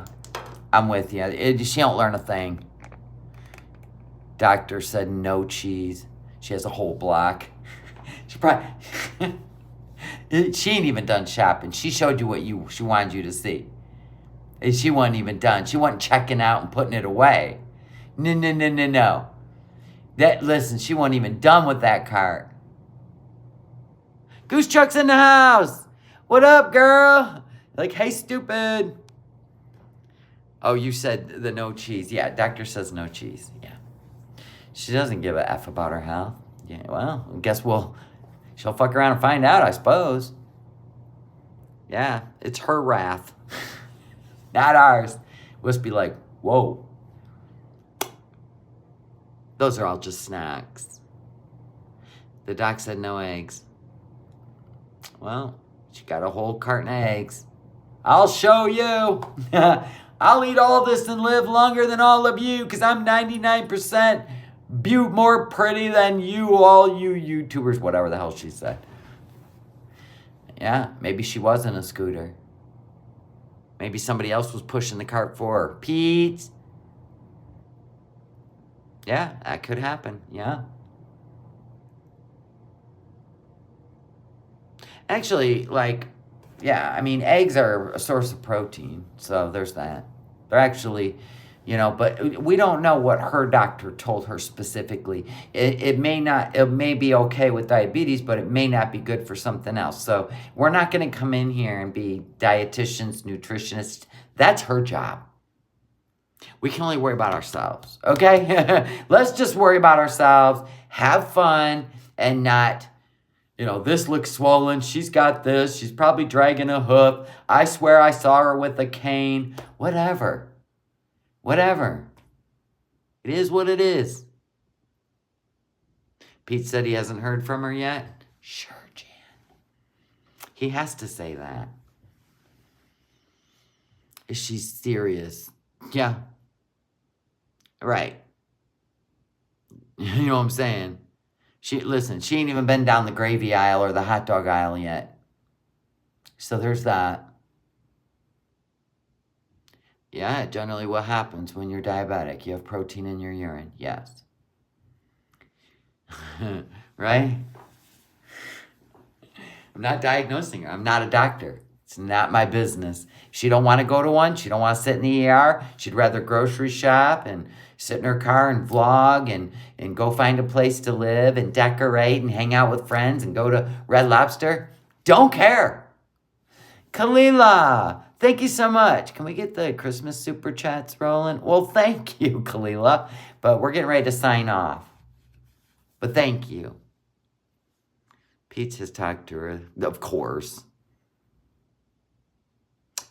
I'm with you. She don't learn a thing. Doctor said no cheese. She has a whole block. She probably... She ain't even done shopping. She showed you what she wanted you to see. And she wasn't even done. She wasn't checking out and putting it away. No. Listen, she wasn't even done with that cart. Goose Chuck's in the house. What up, girl? Like, hey, stupid. Oh, you said the no cheese. Yeah, doctor says no cheese. Yeah. She doesn't give a F about her health. Yeah, well, I guess she'll fuck around and find out, I suppose. Yeah, it's her wrath. Not ours. Must be like, whoa. Those are all just snacks. The doc said no eggs. Well, she got a whole carton of eggs. I'll show you. I'll eat all this and live longer than all of you because I'm 99% more pretty than you, all you YouTubers, whatever the hell she said. Yeah, maybe she was in a scooter. Maybe somebody else was pushing the cart for her. Pete. Yeah, that could happen. Yeah. Actually, I mean, eggs are a source of protein, so there's that. They're actually, but we don't know what her doctor told her specifically. It may be okay with diabetes, but it may not be good for something else. So we're not going to come in here and be dietitians, nutritionists. That's her job. We can only worry about ourselves, okay? Let's just worry about ourselves, have fun, and not... this looks swollen. She's got this. She's probably dragging a hoof. I swear I saw her with a cane. Whatever. It is what it is. Pete said he hasn't heard from her yet. Sure, Jan. He has to say that. Is she serious? Yeah. Right. You know what I'm saying? She ain't even been down the gravy aisle or the hot dog aisle yet. So there's that. Yeah, generally what happens when you're diabetic. You have protein in your urine. Yes. Right? I'm not diagnosing her. I'm not a doctor. It's not my business. She don't want to go to one. She don't want to sit in the ER. She'd rather grocery shop and sit in her car and vlog and go find a place to live and decorate and hang out with friends and go to Red Lobster. Don't care. Kalila, thank you so much. Can we get the Christmas super chats rolling? Well, thank you, Kalila. But we're getting ready to sign off. But thank you. Pete has talked to her, of course.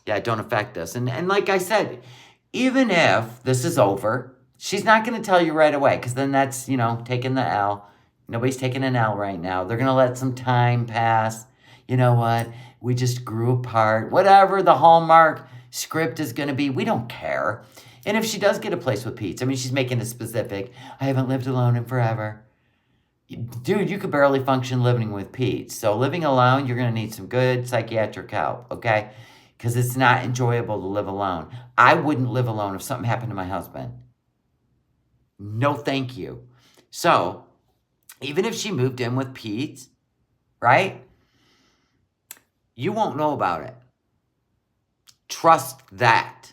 Yeah, it don't affect us. And like I said, even if this is over, she's not going to tell you right away because then that's, taking the L. Nobody's taking an L right now. They're going to let some time pass. You know what? We just grew apart. Whatever the Hallmark script is going to be, we don't care. And if she does get a place with Pete, she's making it specific. I haven't lived alone in forever. Dude, you could barely function living with Pete. So living alone, you're going to need some good psychiatric help, okay? Because it's not enjoyable to live alone. I wouldn't live alone if something happened to my husband. No, thank you. So, even if she moved in with Pete, right? You won't know about it. Trust that.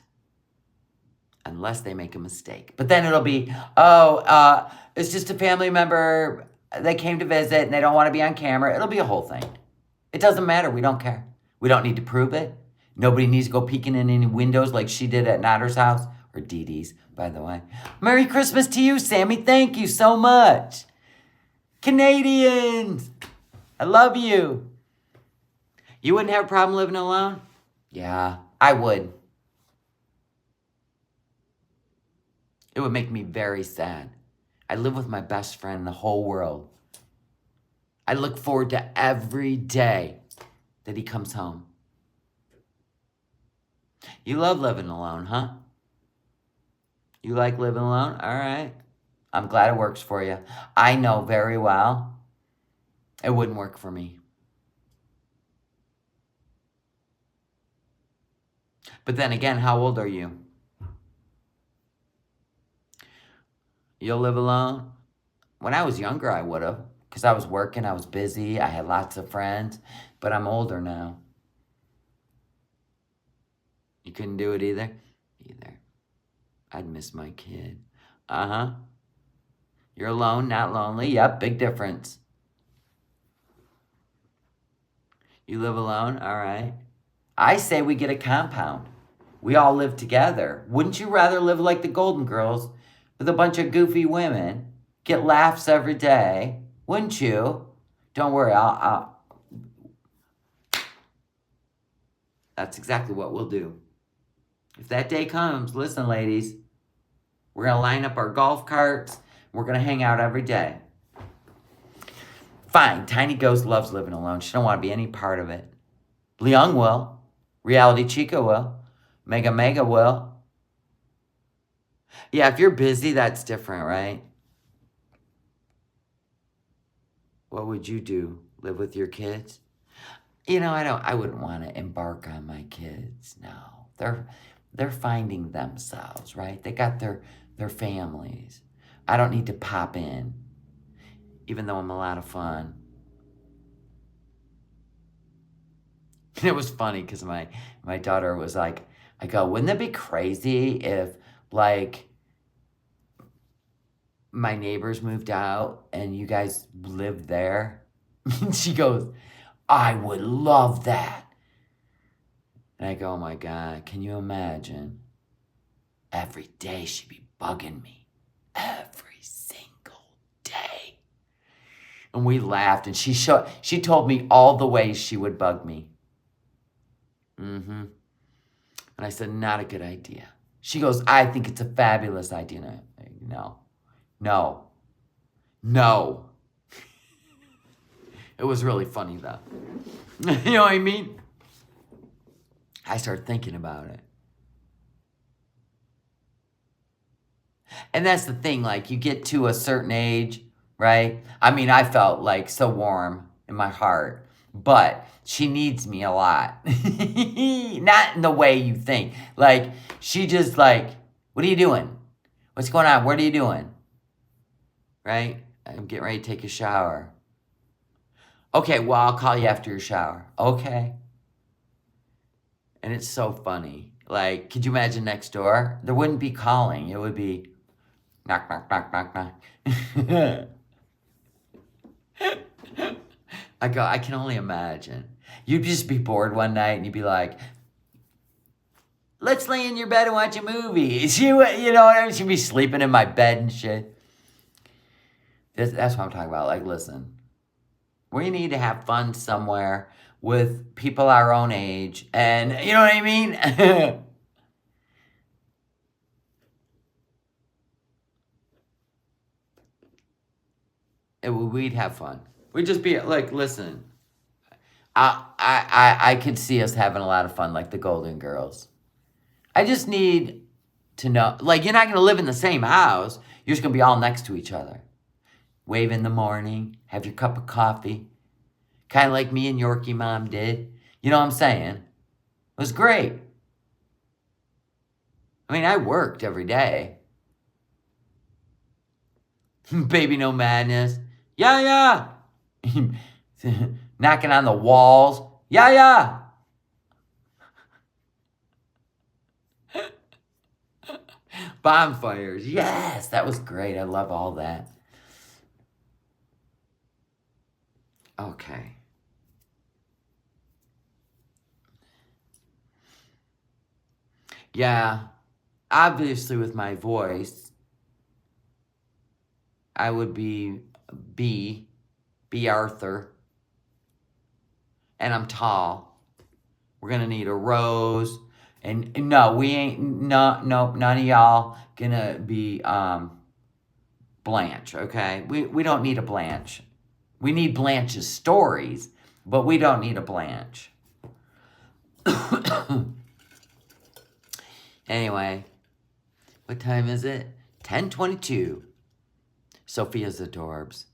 Unless they make a mistake. But then it'll be, it's just a family member. They came to visit and they don't want to be on camera. It'll be a whole thing. It doesn't matter. We don't care. We don't need to prove it. Nobody needs to go peeking in any windows like she did at Natter's house. Or Dee Dee's, by the way. Merry Christmas to you, Sammy. Thank you so much. Canadians. I love you. You wouldn't have a problem living alone? Yeah, I would. It would make me very sad. I live with my best friend in the whole world. I look forward to every day that he comes home. You love living alone, huh? You like living alone? All right. I'm glad it works for you. I know very well it wouldn't work for me. But then again, how old are you? You'll live alone? When I was younger, I would have. Because I was working, I was busy, I had lots of friends. But I'm older now. You couldn't do it either? Either. I'd miss my kid. Uh-huh. You're alone, not lonely. Yep, big difference. You live alone? All right. I say we get a compound. We all live together. Wouldn't you rather live like the Golden Girls with a bunch of goofy women? Get laughs every day? Wouldn't you? Don't worry, That's exactly what we'll do. If that day comes, listen, ladies, we're going to line up our golf carts. We're going to hang out every day. Fine, Tiny Ghost loves living alone. She don't want to be any part of it. Leung will. Reality Chica will. Mega Mega will. Yeah, if you're busy, that's different, right? What would you do? Live with your kids? You know, I wouldn't want to embark on my kids. No. They're finding themselves, right? They got their families. I don't need to pop in, even though I'm a lot of fun. It was funny because my daughter was like, I go, wouldn't it be crazy if, like, my neighbors moved out and you guys lived there? And she goes, I would love that. And I go, oh my God, can you imagine? Every day she'd be bugging me. Every single day. And we laughed, and she told me all the ways she would bug me. And I said, not a good idea. She goes, I think it's a fabulous idea. And no. It was really funny, though. You know what I mean? I started thinking about it. And that's the thing, like, you get to a certain age, right? I mean, I felt, like, so warm in my heart. But she needs me a lot. Not in the way you think. Like, she just, like, what are you doing? What's going on? What are you doing? Right? I'm getting ready to take a shower. Okay, well, I'll call you after your shower. Okay. And it's so funny. Like, could you imagine next door? There wouldn't be calling. It would be knock, knock, knock, knock, knock. I go, I can only imagine. You'd just be bored one night and you'd be like, let's lay in your bed and watch a movie. You know what I mean? She'd be sleeping in my bed and shit. That's what I'm talking about. Like, listen, we need to have fun somewhere with people our own age. And you know what I mean? We'd have fun. We'd just be like, listen, I could see us having a lot of fun like the Golden Girls. I just need to know, like, you're not going to live in the same house. You're just going to be all next to each other. Wave in the morning, have your cup of coffee. Kind of like me and Yorkie Mom did. You know what I'm saying? It was great. I mean, I worked every day. Baby No Madness. Yeah. Knocking on the walls. Yeah. Bonfires. Yes, that was great. I love all that. Okay. Yeah, obviously with my voice, I would be B Arthur. And I'm tall. We're going to need a rose. And no, we ain't, nope, none of y'all gonna be Blanche, okay? We don't need a Blanche. We need Blanche's stories, but we don't need a Blanche. Anyway, what time is it? 10:22. Sophia's adorbs.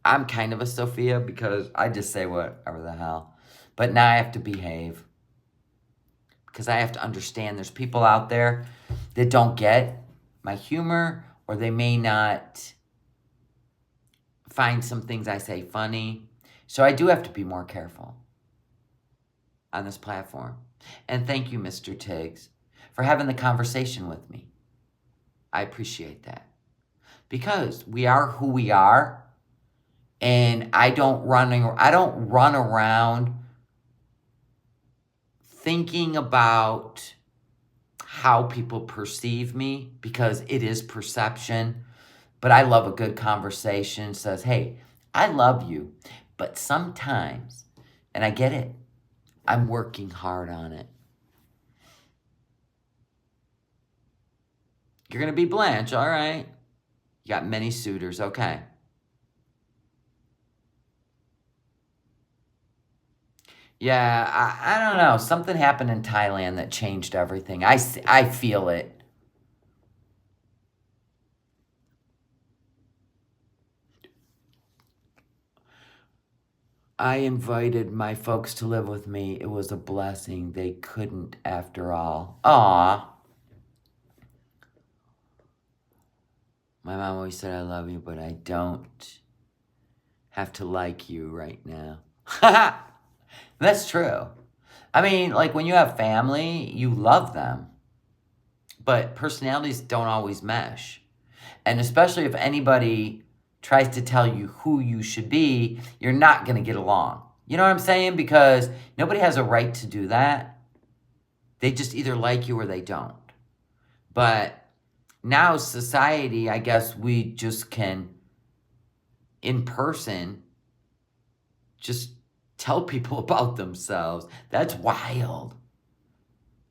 I'm kind of a Sophia because I just say whatever the hell. But now I have to behave. because I have to understand there's people out there that don't get my humor, or they may not find some things I say funny. So I do have to be more careful on this platform. And thank you, Mr. Tiggs, for having the conversation with me. I appreciate that. Because we are who we are, and I don't run around thinking about how people perceive me, because it is perception. But I love a good conversation. Says, hey, I love you, but sometimes, and I get it, I'm working hard on it. You're going to be Blanche, all right. You got many suitors, okay. Yeah, I don't know. Something happened in Thailand that changed everything. I feel it. I invited my folks to live with me. It was a blessing. They couldn't after all. Aw. My mom always said, I love you, but I don't have to like you right now. That's true. I mean, like when you have family, you love them. But personalities don't always mesh. And especially if anybody tries to tell you who you should be, you're not going to get along. You know what I'm saying? Because nobody has a right to do that. They just either like you or they don't. But now society, I guess we just can, in person, just tell people about themselves. That's wild.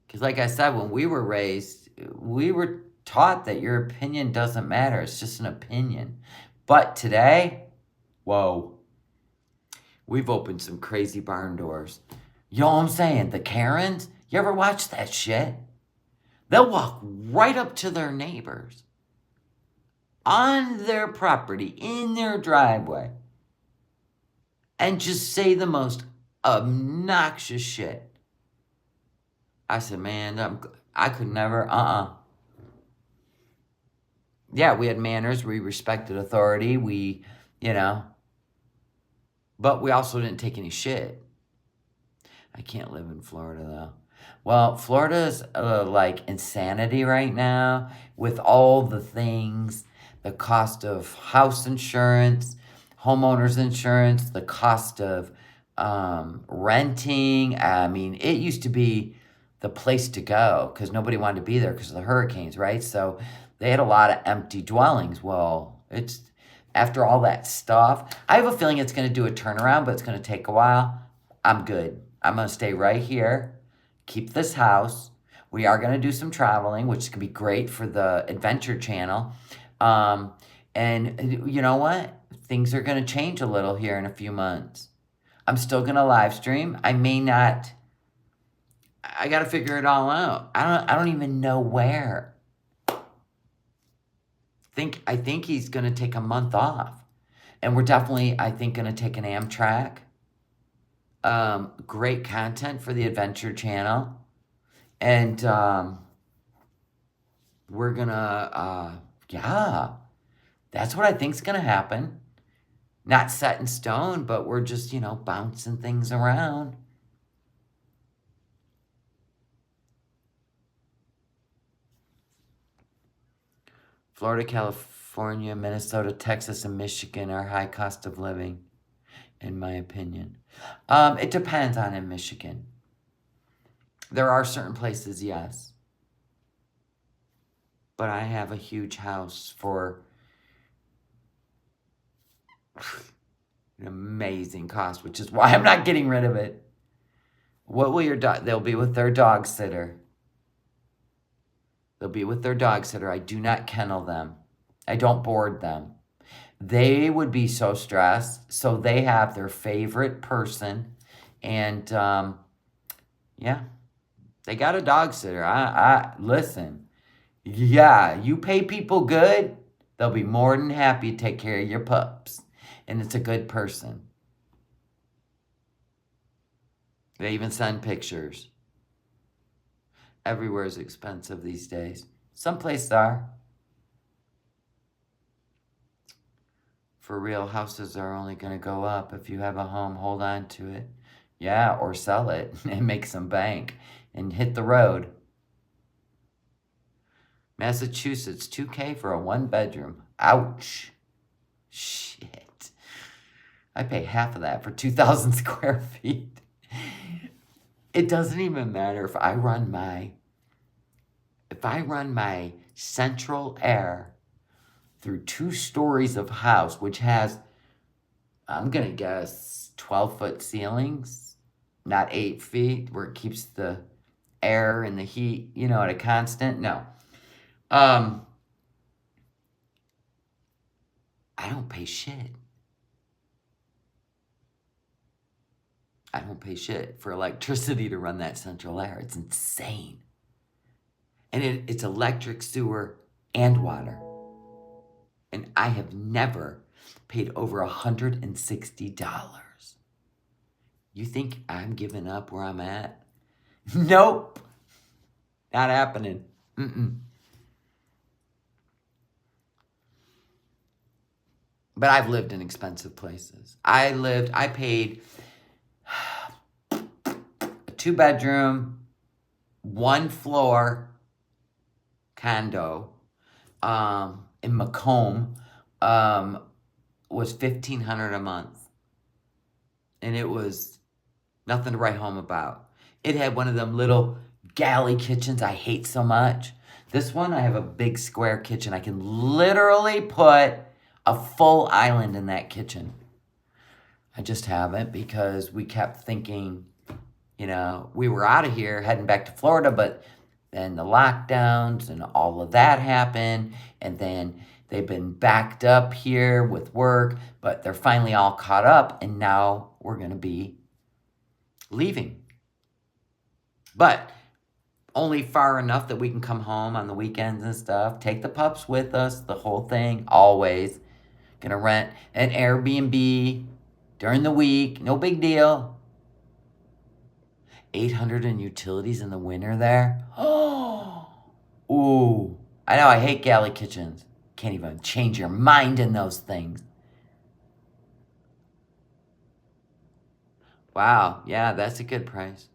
Because like I said, when we were raised, we were taught that your opinion doesn't matter. It's just an opinion. But today, whoa, we've opened some crazy barn doors. You know what I'm saying? The Karens, you ever watch that shit? They'll walk right up to their neighbors on their property, in their driveway, and just say the most obnoxious shit. I said, man, I could never, Yeah, we had manners. We respected authority. We, but we also didn't take any shit. I can't live in Florida, though. Well, Florida's like insanity right now with all the things, the cost of house insurance, homeowners insurance, the cost of renting. I mean, it used to be the place to go because nobody wanted to be there because of the hurricanes, right? So they had a lot of empty dwellings. Well, it's after all that stuff. I have a feeling it's going to do a turnaround, but it's going to take a while. I'm good. I'm going to stay right here, keep this house. We are going to do some traveling, which could be great for the Adventure Channel. And you know what? Things are going to change a little here in a few months. I'm still going to live stream. I may not. I got to figure it all out. I don't even know where. I think he's going to take a month off. And we're definitely, I think, going to take an Amtrak. Great content for the Adventure Channel. And we're going to, yeah, that's what I think's going to happen. Not set in stone, but we're just, bouncing things around. Florida, California, Minnesota, Texas, and Michigan are high cost of living, in my opinion. It depends on in Michigan. There are certain places, yes. But I have a huge house for an amazing cost, which is why I'm not getting rid of it. What will your dog? They'll be with their dog sitter. They'll be with their dog sitter. I do not kennel them. I don't board them. They would be so stressed. So they have their favorite person. And, yeah, they got a dog sitter. Listen, yeah, you pay people good, they'll be more than happy to take care of your pups. And it's a good person. They even send pictures. Everywhere is expensive these days. Some places are. For real, houses are only going to go up. If you have a home, hold on to it. Yeah, or sell it and make some bank and hit the road. Massachusetts, $2,000 for a 1-bedroom. Ouch. Shit. I pay half of that for 2,000 square feet. It doesn't even matter if I run my central air through 2 stories of house, which has, I'm going to guess, 12-foot ceilings, not 8 feet, where it keeps the air and the heat, at a constant. No. I don't pay shit. I don't pay shit for electricity to run that central air. It's insane. And it's electric, sewer, and water. And I have never paid over $160. You think I'm giving up where I'm at? Nope. Not happening. But I've lived in expensive places. I paid a 2-bedroom, 1-floor condo in Macomb was $1,500 a month. And it was nothing to write home about. It had one of them little galley kitchens I hate so much. This one, I have a big square kitchen. I can literally put a full island in that kitchen. I just haven't because we kept thinking, we were out of here heading back to Florida, but then the lockdowns and all of that happened. And then they've been backed up here with work, but they're finally all caught up. And now we're going to be leaving. But only far enough that we can come home on the weekends and stuff. Take the pups with us, the whole thing, always. Gonna rent an Airbnb during the week. No big deal. $800 in utilities in the winter there. Oh, ooh. I know, I hate galley kitchens. Can't even change your mind in those things. Wow, yeah, that's a good price.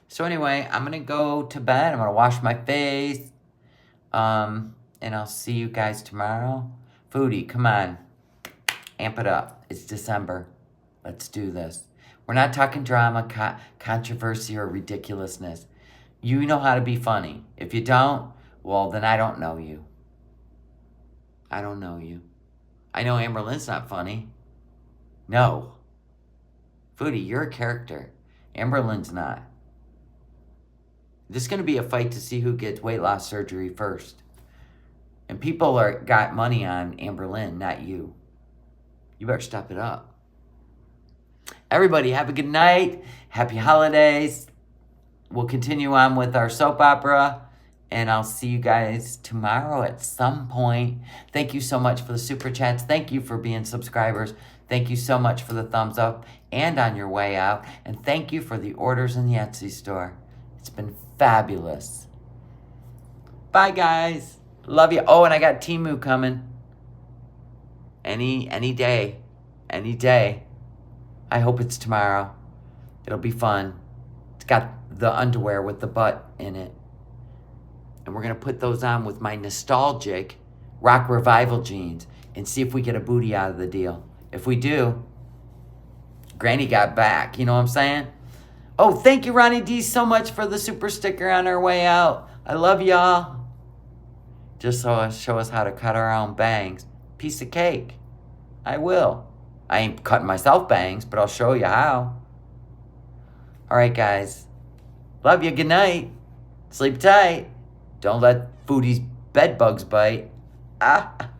So anyway, I'm going to go to bed. I'm going to wash my face. And I'll see you guys tomorrow. Foodie, come on. Amp it up. It's December. Let's do this. We're not talking drama, controversy, or ridiculousness. You know how to be funny. If you don't, well, then I don't know you. I don't know you. I know Amberlynn's not funny. No. Foodie, you're a character. Amberlynn's not. This is going to be a fight to see who gets weight loss surgery first. And people got money on Amberlynn, not you. You better step it up. Everybody, have a good night. Happy holidays. We'll continue on with our soap opera. And I'll see you guys tomorrow at some point. Thank you so much for the super chats. Thank you for being subscribers. Thank you so much for the thumbs up and on your way out. And thank you for the orders in the Etsy store. It's been fabulous. Bye, guys. Love you. Oh, and I got Temu coming. Any day. Any day. I hope it's tomorrow. It'll be fun. It's got the underwear with the butt in it. And we're going to put those on with my nostalgic rock revival jeans and see if we get a booty out of the deal. If we do, Granny got back. You know what I'm saying? Oh, thank you, Ronnie D, so much for the super sticker on our way out. I love y'all. Just show us how to cut our own bangs. Piece of cake. I will. I ain't cutting myself bangs, but I'll show you how. All right, guys. Love you. Good night. Sleep tight. Don't let Foodie's bed bugs bite. Ah.